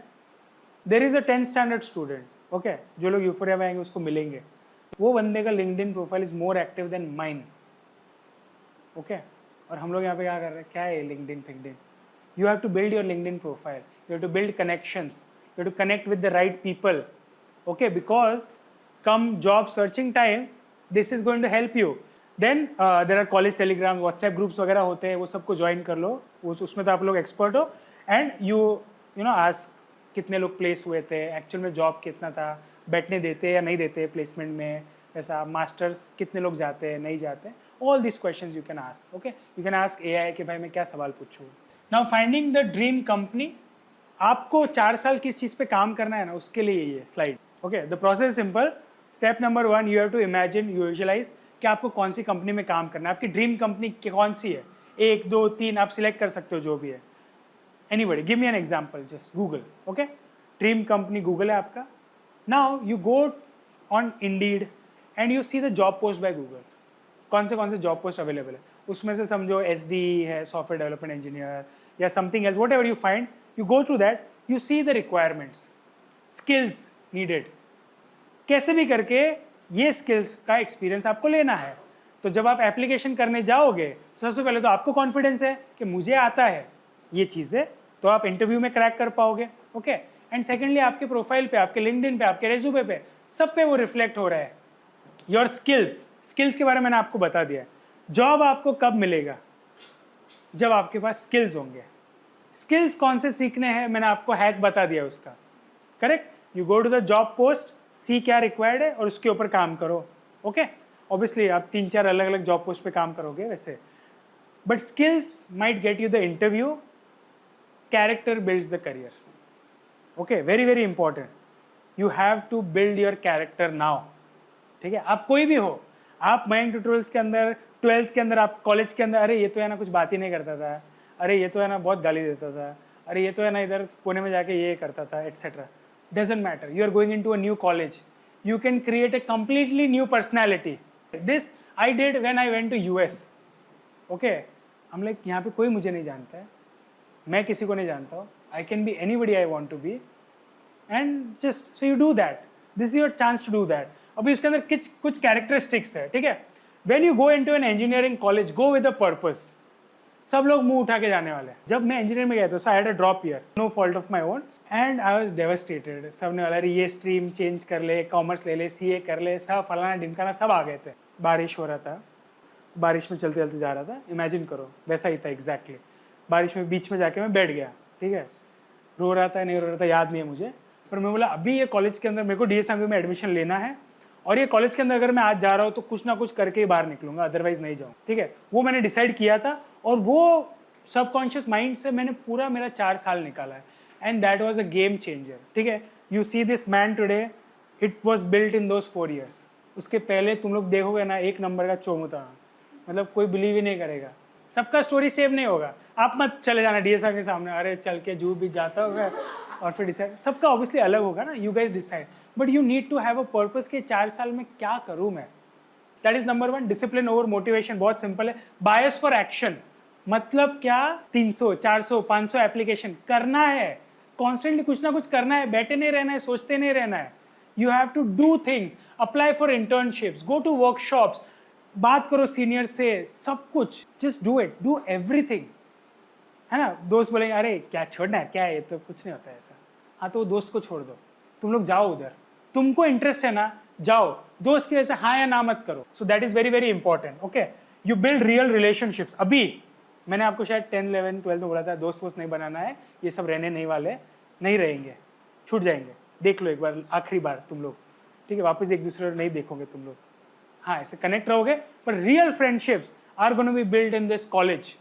There is a 10th standard student, okay, जो लोग यूफोरिया में आएंगे उसको मिलेंगे, वो बंदे का LinkedIn profile is more active then mine, okay. और हम लोग यहाँ पे क्या कर रहे हैं? क्या है लिंक्डइन फिंक्डइन? You have to build your LinkedIn profile, you have to build connections, you have to connect with the right people, okay, because come job searching time this is going to help you. Then there are college telegram, whatsapp groups वगैरह होते हैं, वो सबको ज्वाइन कर लो, उसमें तो आप लोग एक्सपर्ट हो। एंड यू नो आस्क कितने लोग प्लेस हुए थे, एक्चुअल में जॉब कितना था, बैठने देते या नहीं देते प्लेसमेंट में, ऐसा मास्टर्स कितने लोग जाते हैं नहीं जाते, all this questions you can ask, okay. You can ask AI कि भाई मैं क्या सवाल पूछूँ। Now finding the dream company, आपको 4 साल किस चीज़ पे काम करना है ना, उसके लिए ये slide, okay. The process simple. Step number 1, you have to imagine, you visualize कि आपको कौन सी कंपनी में काम करना है, आपकी ड्रीम कंपनी कौन सी है, 1 2 3 आप सिलेक्ट कर सकते हो, जो भी है। Anybody give me an example, just Google, okay. Dream company Google है आपका। Now you go on Indeed and you see the job post by Google, कौन से जॉब पोस्ट अवेलेबल है, उसमें से समझो SD है, सॉफ्टवेयर डेवलपमेंट इंजीनियर या something else, what ever you find, you go through that, you see the requirements, skills needed, कैसे भी करके ये skills का एक्सपीरियंस आपको लेना है। तो जब आप एप्लीकेशन करने जाओगे तो सबसे पहले तो आपको कॉन्फिडेंस है कि मुझे आता है ये चीज़ें, तो आप इंटरव्यू में क्रैक कर पाओगे, ओके। एंड सेकेंडली आपके प्रोफाइल पे, आपके लिंक्डइन पे, आपके रेज्यूमे पे, सब पे वो रिफ्लेक्ट हो रहा है। योर स्किल्स के बारे में मैंने आपको बता दिया है। जॉब आपको कब मिलेगा? जब आपके पास स्किल्स होंगे। स्किल्स कौन से सीखने हैं, मैंने आपको हैक बता दिया उसका, correct. You go to the job post, see क्या रिक्वायर्ड है और उसके ऊपर काम करो, ओके। ऑब्वियसली आप 3-4 अलग अलग जॉब पोस्ट पे काम करोगे वैसे, but skills might get you the interview, character builds the career, okay, very very important. You have to build your character now, ठीक है। आप कोई भी हो, आप मयंक ट्यूटोरियल्स के अंदर 12th के अंदर, आप कॉलेज के अंदर, अरे ये तो है ना कुछ बात ही नहीं करता था, अरे ये तो है ना बहुत गाली देता था, अरे ये तो है ना इधर पुणे में जाके ये करता था, etcetera. Doesn't matter, you are going into a new college, you can create a completely new personality. This I did when I went to US, okay. हम लाइक यहाँ पे कोई मुझे नहीं जानता है, मैं किसी को नहीं जानता हूँ, I can be anybody I want to be, and just so you do that, this is your chance to do that. अभी उसके अंदर कुछ कैरेक्टरिस्टिक्स है, ठीक है। When you go into an engineering college, go with a purpose. सब लोग मुंह उठा के जाने वाले हैं। जब मैं इंजीनियरिंग में गया था, so I had a drop year, no fault of my own, and I was devastated. सब ने वाला ये स्ट्रीम चेंज कर ले, कॉमर्स ले ले, CA कर ले, सब फलाना ढिमकाना सब आ गए थे। बारिश हो रहा था, बारिश में चलते चलते जा रहा था, इमेजिन करो वैसा ही था एग्जैक्टली। बारिश में बीच में जाके मैं बैठ गया, ठीक है। रो रहा था नहीं रो रहा था याद नहीं है मुझे, पर मैं बोला अभी ये कॉलेज के अंदर मेरे को DSMV में एडमिशन लेना है, और ये कॉलेज के अंदर अगर मैं आज जा रहा हूँ तो कुछ ना कुछ करके ही बाहर निकलूंगा, अदरवाइज नहीं जाऊँ, ठीक है। वो मैंने डिसाइड किया था, और वो सबकॉन्शियस माइंड से मैंने पूरा मेरा 4 साल निकाला है, and that was a game changer, ठीक है। You see this man today, it was built in those 4 years। उसके पहले तुम लोग देखोगे ना, एक नंबर का चोमुता, मतलब कोई बिलीव ही नहीं करेगा। सबका स्टोरी सेम नहीं होगा, आप मत चले जाना DSR के सामने, अरे चल के जू भी जाता होगा और फिर डिसाइड, सबका ऑब्वियसली अलग होगा ना, you guys decide, but you need to have a purpose कि 4 साल में क्या करूँ मैं। That is number 1। Discipline over motivation, बहुत सिंपल है। बायस फॉर एक्शन, मतलब क्या, 300 400 500 एप्लीकेशन करना है, कॉन्स्टेंटली कुछ ना कुछ करना है, बैठे नहीं रहना है, सोचते नहीं रहना है। You have to do things, apply for internships, go to workshops, बात करो सीनियर से, सब कुछ, just do it, do everything, है ना। दोस्त बोलेंगे अरे क्या छोड़ना है, क्या है, ये तो कुछ नहीं होता है ऐसा, हाँ तो वो दोस्त को छोड़ दो, तुम लोग जाओ उधर, तुमको इंटरेस्ट है ना जाओ, दोस्त की वजह से हाँ या ना मत करो. सो that is very very important. Okay, you build real relationships. अभी मैंने आपको शायद 10, 11, 12 में बोला था दोस्त वोस्त नहीं बनाना है, ये सब रहने नहीं वाले, नहीं रहेंगे, छूट जाएंगे. देख लो एक बार, आखिरी बार तुम लोग, ठीक है, वापस एक दूसरे को नहीं देखोगे तुम लोग. हाँ ऐसे कनेक्ट रहोगे, पर real friendships are gonna be build in this college.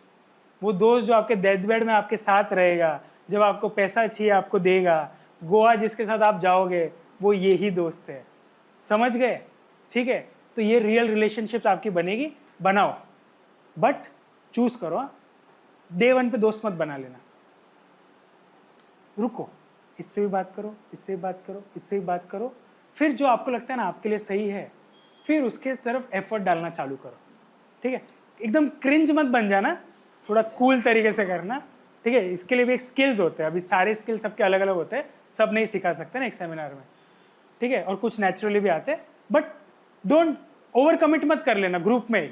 वो दोस्त जो आपके डेथ बेड में आपके साथ रहेगा, जब आपको पैसा चाहिए आपको देगा, गोवा जिसके साथ आप जाओगे वो यही दोस्त है. समझ गए? ठीक है, तो ये रियल रिलेशनशिप्स आपकी बनेगी, बनाओ, बट चूज करो. डे 1 पे दोस्त मत बना लेना. रुको, इससे भी बात करो, इससे भी बात करो, इससे भी बात करो, फिर जो आपको लगता है ना आपके लिए सही है, फिर उसके तरफ एफर्ट डालना चालू करो. ठीक है, एकदम क्रिंज मत बन जाना, थोड़ा कूल तरीके से करना. ठीक है, इसके लिए भी एक स्किल्स होते हैं. अभी सारे स्किल्स सबके अलग अलग होते हैं, सब नहीं सिखा सकते ना एक सेमिनार में. ठीक है, और कुछ नेचुरली भी आते हैं, बट डोंट ओवर कमिट मत कर लेना ग्रुप में ही.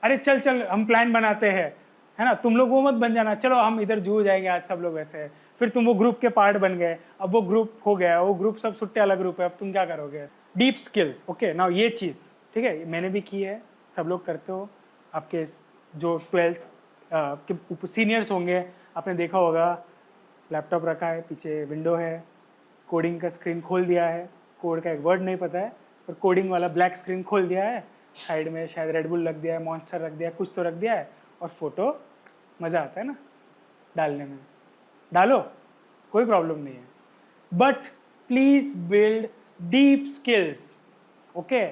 अरे चल चल हम प्लान बनाते हैं, है ना, तुम लोग वो मत बन जाना, चलो हम इधर जू जाएंगे आज सब लोग वैसे है. फिर तुम वो ग्रुप के पार्ट बन गए, अब वो ग्रुप हो गया, वो ग्रुप सब सुट्टे अलग ग्रुप है, अब तुम क्या करोगे? Deep skills. ओके, नाउ ये चीज़ ठीक है मैंने भी की है, सब लोग करते हो. आपके जो 12th के सीनियर्स होंगे, आपने देखा होगा लैपटॉप रखा है, पीछे विंडो है, कोडिंग का स्क्रीन खोल दिया है, कोड का एक वर्ड नहीं पता है, पर कोडिंग वाला ब्लैक स्क्रीन खोल दिया है, साइड में शायद रेडबुल रख दिया है, मॉन्स्टर रख दिया है, कुछ तो रख दिया है, और फोटो मज़ा आता है ना डालने में. डालो, कोई प्रॉब्लम नहीं है, but please build deep skills. Okay,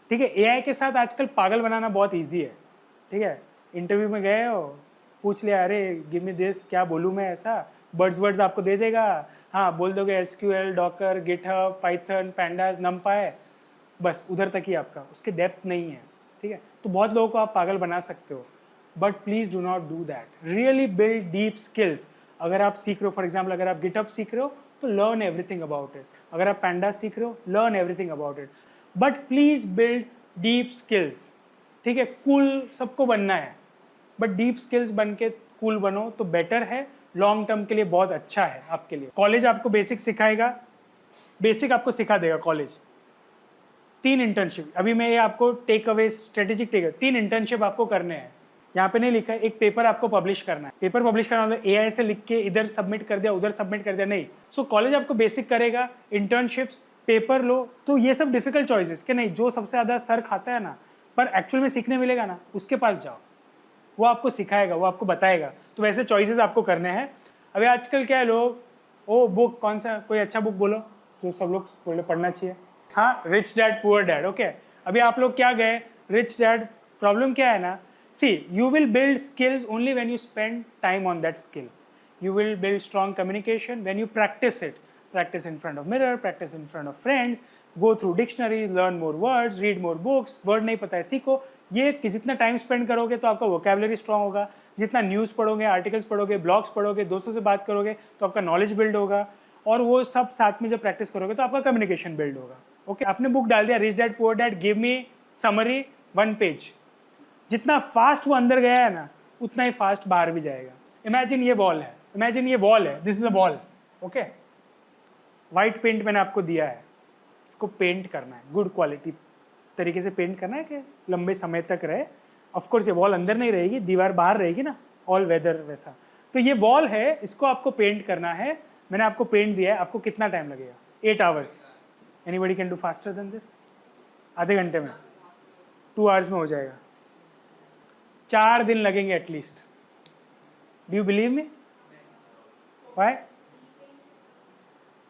ठीक है, एआई के साथ आजकल पागल बनाना बहुत इजी है. ठीक है, इंटरव्यू में गए हो, पूछ लिया, अरे गिव मी दिस, क्या बोलूँ मैं ऐसा, वर्ड्स आपको दे देगा. हाँ बोल दोगे SQL, Docker, GitHub, Python, pandas, नमपाई, बस उधर तक ही आपका, उसके डेप्थ नहीं है. ठीक है, तो बहुत लोगों को आप पागल बना सकते हो, but please do not do that. Really build deep skills. अगर आप सीख रहे हो, फॉर एग्जाम्पल अगर आप गिटहब सीख रहे हो तो लर्न एवरीथिंग अबाउट इट. अगर आप पैंडास सीख रहे हो, learn everything about it, but please build deep skills. ठीक है, कूल सबको बनना है, बट डीप स्किल्स बन के कूल बनो तो बेटर है, लॉन्ग टर्म के लिए बहुत अच्छा है आपके लिए. कॉलेज आपको बेसिक सिखाएगा, बेसिक आपको सिखा देगा कॉलेज. 3 इंटर्नशिप, अभी मैं ये आपको take away strategic take, 3 internship आपको करने हैं. यहाँ पे नहीं लिखा है, एक पेपर आपको पब्लिश करना है. पेपर पब्लिश करना मतलब एआई से लिख के इधर सबमिट कर दिया, उधर सबमिट कर दिया, नहीं. सो कॉलेज आपको बेसिक करेगा, इंटर्नशिप्स, पेपर लो, तो ये सब डिफिकल्ट चॉइसेस के नहीं, जो सबसे ज़्यादा सर खाता है ना, पर एक्चुअल में सीखने मिलेगा ना, उसके पास जाओ, वो आपको सिखाएगा, वो आपको बताएगा. तो वैसे चॉइसेस आपको करने हैं. अभी आजकल क्या है, लोग ओ बुक कौन सा, कोई अच्छा बुक बोलो जो सब लोग बोले पढ़ना चाहिए. हाँ, rich dad poor dad. Okay, अभी आप लोग क्या गए, रिच डैड. प्रॉब्लम क्या है ना, see you will build skills only when you spend time on that skill. You will build strong communication when you practice it. Practice in front of mirror, practice in front of friends, go through dictionaries, learn more words, read more books. Word नहीं पता है सीखो. ये कि जितना टाइम स्पेंड करोगे तो आपका वोकेबलरी स्ट्रॉन्ग होगा, जितना न्यूज़ पढ़ोगे, आर्टिकल्स पढ़ोगे, ब्लॉग्स पढ़ोगे, दोस्तों से बात करोगे तो आपका नॉलेज बिल्ड होगा, और वो सब साथ में जब प्रैक्टिस करोगे तो आपका कम्युनिकेशन बिल्ड होगा. ओके, आपने बुक डाल दिया rich dad poor dad, give me summary 1 page. जितना फास्ट वो अंदर गया है ना, उतना ही फास्ट बाहर भी जाएगा. इमेजिन ये वॉल है, इमेजिन ये वॉल है, this is a wall. Okay, white paint मैंने आपको दिया है, इसको पेंट करना है, गुड क्वालिटी तरीके से पेंट करना है कि लंबे समय तक रहे. ऑफ कोर्स ये वॉल अंदर नहीं रहेगी, दीवार बाहर रहेगी ना, ऑल वेदर वैसा. तो ये वॉल है, इसको आपको पेंट करना है. मैंने आपको पेंट दिया है, आपको कितना टाइम लगेगा? 8 hours. Anybody can do faster than this? आधे घंटे में, 2 आवर्स में हो जाएगा. 4 दिन लगेंगे at least. Do you believe me? Why?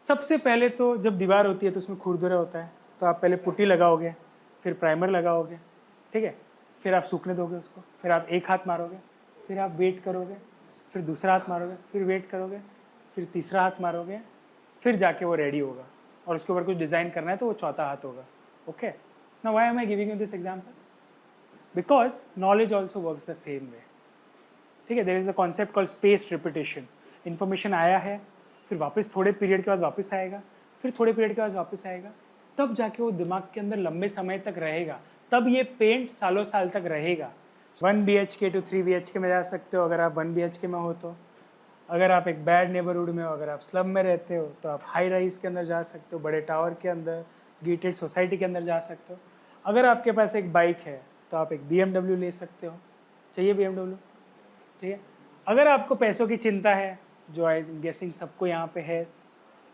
सबसे पहले तो जब दीवार होती है तो उसमें खुरदुरा होता है, तो आप पहले पुट्टी लगाओगे, फिर प्राइमर लगाओगे. ठीक है, फिर आप सूखने दोगे उसको, फिर आप एक हाथ मारोगे, फिर आप वेट करोगे, फिर दूसरा हाथ मारोगे, फिर वेट करोगे, फिर तीसरा हाथ मारोगे, फिर जाके वो रेडी होगा. और उसके ऊपर कुछ डिज़ाइन करना है तो वो चौथा हाथ होगा. Okay, now why am I giving you this example? Because knowledge also works the same way. ठीक है, there is a concept called spaced repetition. Information आया है, फिर वापस थोड़े पीरियड के बाद वापस आएगा, फिर थोड़े पीरियड के बाद वापस आएगा, तब जाके वो दिमाग के अंदर लंबे समय तक रहेगा. तब ये पेंट सालों साल तक रहेगा. 1 BHK to 3 BHK में जा सकते हो अगर आप 1 BHK में हो तो. अगर आप एक बैड नेबरहुड में हो, अगर आप स्लम में रहते हो तो आप हाई राइज के अंदर जा सकते हो, बड़े टावर के अंदर, गेटेड सोसाइटी के अंदर जा सकते हो। अगर आपके पास एक बाइक है तो आप एक BMW ले सकते हो। चाहिए BMW? ठीक है। अगर आपको पैसों की चिंता है, जो आई एम गेसिंग सबको यहाँ पे है,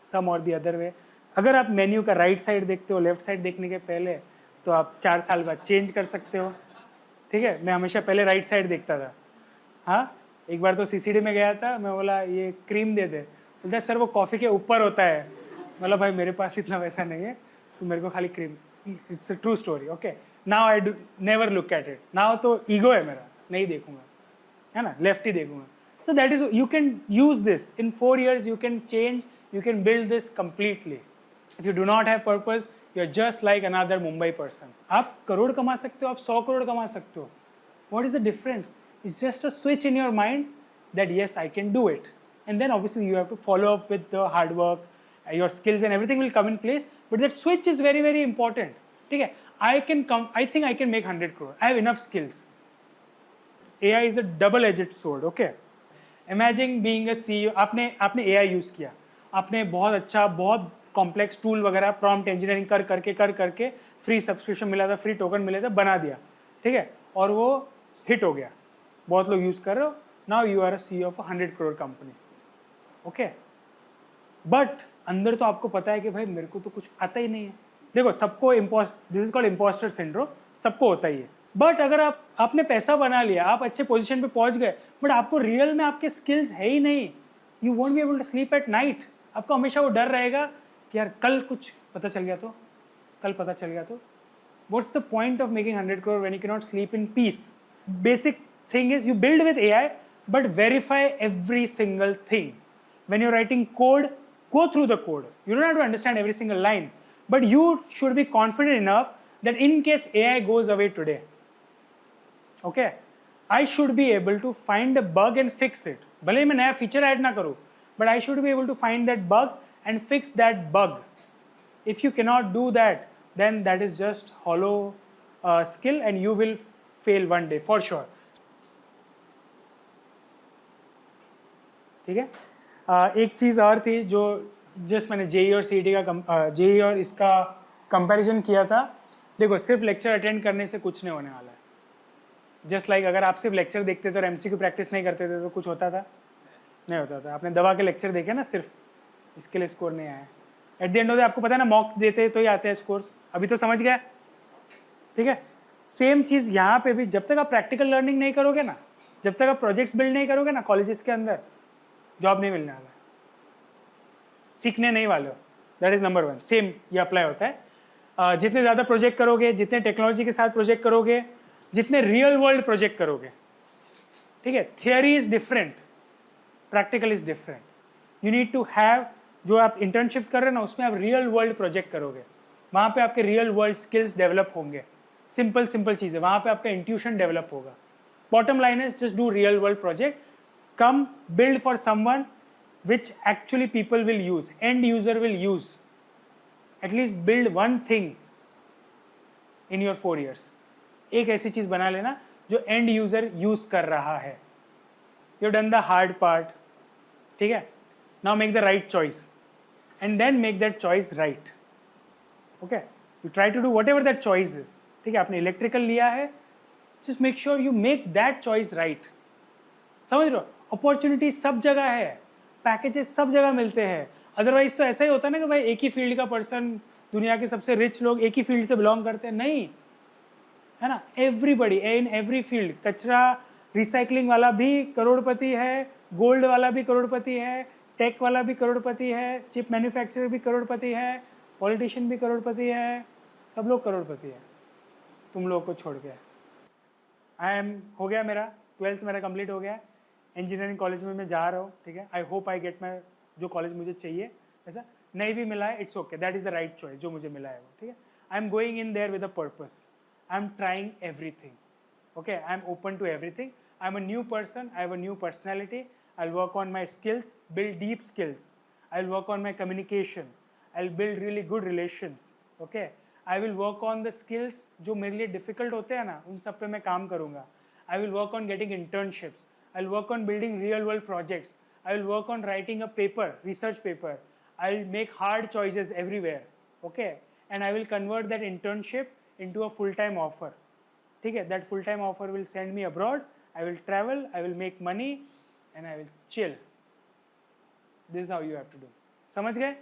सम और दी अदर वे, अगर आप मेन्यू का राइट साइड देखते हो लेफ्ट साइड देखने के पहले, तो आप 4 साल बाद चेंज कर सकते हो। ठीक है, मैं हमेशा पहले राइट साइड देखता था। हाँ, एक बार तो CCD में गया था, मैं बोला ये क्रीम दे दे, बोलता है सर वो कॉफ़ी के ऊपर होता है। मतलब भाई मेरे पास इतना वैसा नहीं है, तो मेरे को खाली cream. It's a true story. Okay, now I do never look at it. Now तो ईगो है मेरा, नहीं देखूंगा, है ना, लेफ्ट ही देखूंगा। So that is, you can use this in 4 years, you can change, you can build this completely. If you do not have purpose, you are just like another Mumbai person. आप करोड़ कमा सकते हो, आप 100 करोड़ कमा सकते हो। What is the difference? It's just a switch in your mind that yes, I can do it. And then obviously you have to follow up with the hard work, your skills and everything will come in place. But that switch is very, very important. Okay, I think I can make 100 crore. I have enough skills. AI is a double-edged sword. Okay. Imagine being a CEO. आपने AI यूज़ किया, आपने बहुत अच्छा, बहुत कॉम्प्लेक्स टूल वगैरह प्रॉम्प्ट इंजीनियरिंग कर करके फ्री सब्सक्रिप्शन मिला था, फ्री टोकन मिले थे, बना दिया। ठीक है, और वो हिट हो गया, बहुत लोग यूज़ कर रहे हो। Now you are a CEO of 100 crore company. Okay, but अंदर तो आपको पता है कि भाई मेरे को तो कुछ आता ही नहीं है। देखो, सबको this is called imposter syndrome, सबको होता ही है। बट अगर आपने पैसा बना लिया, आप अच्छे पोजीशन पे पहुंच गए, बट आपको रियल में आपके स्किल्स है ही नहीं, you won't be able to sleep at night. आपको हमेशा वो डर रहेगा कि यार कल कुछ पता चल गया तो, कल पता चल गया तो। What's the point of making 100 crore when you cannot sleep in peace? Basic thing is you build with AI, but verify every single thing. When you're writing code, go through the code. You don't have to understand every single line, but you should be confident enough that in case AI goes away today, okay, I should be able to find a bug and fix it. भले ही मैं नया feature add ना करूँ, but I should be able to find that bug and fix that bug. If you cannot do that, then that is just hollow skill and you will fail one day for sure. ठीक है, एक चीज़ और थी जो जस्ट मैंने JEE और CET का JEE और इसका कंपैरिजन किया था। देखो, सिर्फ लेक्चर अटेंड करने से कुछ नहीं होने वाला है। जस्ट लाइक अगर आप सिर्फ लेक्चर देखते थे और MCQ प्रैक्टिस नहीं करते थे तो कुछ होता था? नहीं होता था। आपने दवा के लेक्चर देखे ना, सिर्फ इसके लिए स्कोर नहीं आया। At the end of the आपको पता है ना, मॉक देते तो ही आते हैं स्कोर्स। अभी तो समझ गया? ठीक है, सेम चीज़ यहाँ पे भी। जब तक आप प्रैक्टिकल लर्निंग नहीं करोगे ना, जब तक आप प्रोजेक्ट्स बिल्ड नहीं करोगे ना कॉलेजेस के अंदर, जॉब नहीं मिलने वाला, सीखने नहीं वाले हो। That is number 1। सेम ये अप्लाई होता है। जितने ज़्यादा प्रोजेक्ट करोगे, जितने टेक्नोलॉजी के साथ प्रोजेक्ट करोगे, जितने रियल वर्ल्ड प्रोजेक्ट करोगे, ठीक है, theory is different, practical is different. You need to have, जो आप इंटर्नशिप्स कर रहे हो ना, उसमें आप रियल वर्ल्ड प्रोजेक्ट करोगे, वहाँ पे आपके रियल वर्ल्ड स्किल्स डेवलप होंगे। सिंपल चीज़ें, वहाँ पे आपका इंट्यूशन डेवलप होगा। Bottom line is just do real world project, come build for someone which actually people will use, end user will use. At least build one thing in your 4 years. एक ऐसी चीज बना लेना जो end user use कर रहा है। You've done the hard part, ठीक है? Now make the right choice and then make that choice right. Okay? You try to do whatever that choice is. ठीक है? आपने इलेक्ट्रिकल लिया है, just make sure you make that choice right. समझ रहे हो? अपॉर्चुनिटी सब जगह है, पैकेजेस सब जगह मिलते हैं। अदरवाइज तो ऐसा ही होता है ना कि भाई एक ही फील्ड का पर्सन, दुनिया के सबसे रिच लोग एक ही फील्ड से बिलोंग करते हैं। नहीं, है ना, एवरीबडी इन एवरी फील्ड। कचरा रिसाइकलिंग वाला भी करोड़पति है, गोल्ड वाला भी करोड़पति है, टेक वाला भी करोड़पति है, चिप मैन्युफैक्चरर भी करोड़पति है, पॉलिटिशियन भी करोड़पति है, सब लोग करोड़पति है, तुम लोग को छोड़ के। हो गया मेरा 12th मेरा कंप्लीट हो गया, इंजीनियरिंग कॉलेज में मैं जा रहा हूँ। ठीक है, I hope I get my जो कॉलेज मुझे चाहिए। ऐसा नहीं भी मिला है, it's okay, that is the right choice जो मुझे मिला है वो। ठीक है, I am going in there with a purpose, I am trying everything. Okay, I am open to everything, I am a new person, I have a new personality, I will work on my skills, build deep skills, I will work on my communication, I will build really good relations. Okay, I will work on the skills जो मेरे लिए डिफिकल्ट होते हैं ना, उन सब पे मैं काम करूँगा। I will work on getting internships. I'll work on building real world projects. I will work on writing a paper, research paper. I will make hard choices everywhere, okay? And I will convert that internship into a full-time offer. ठीक है? That full-time offer will send me abroad. I will travel, I will make money, and I will chill. This is how you have to do. समझ गए?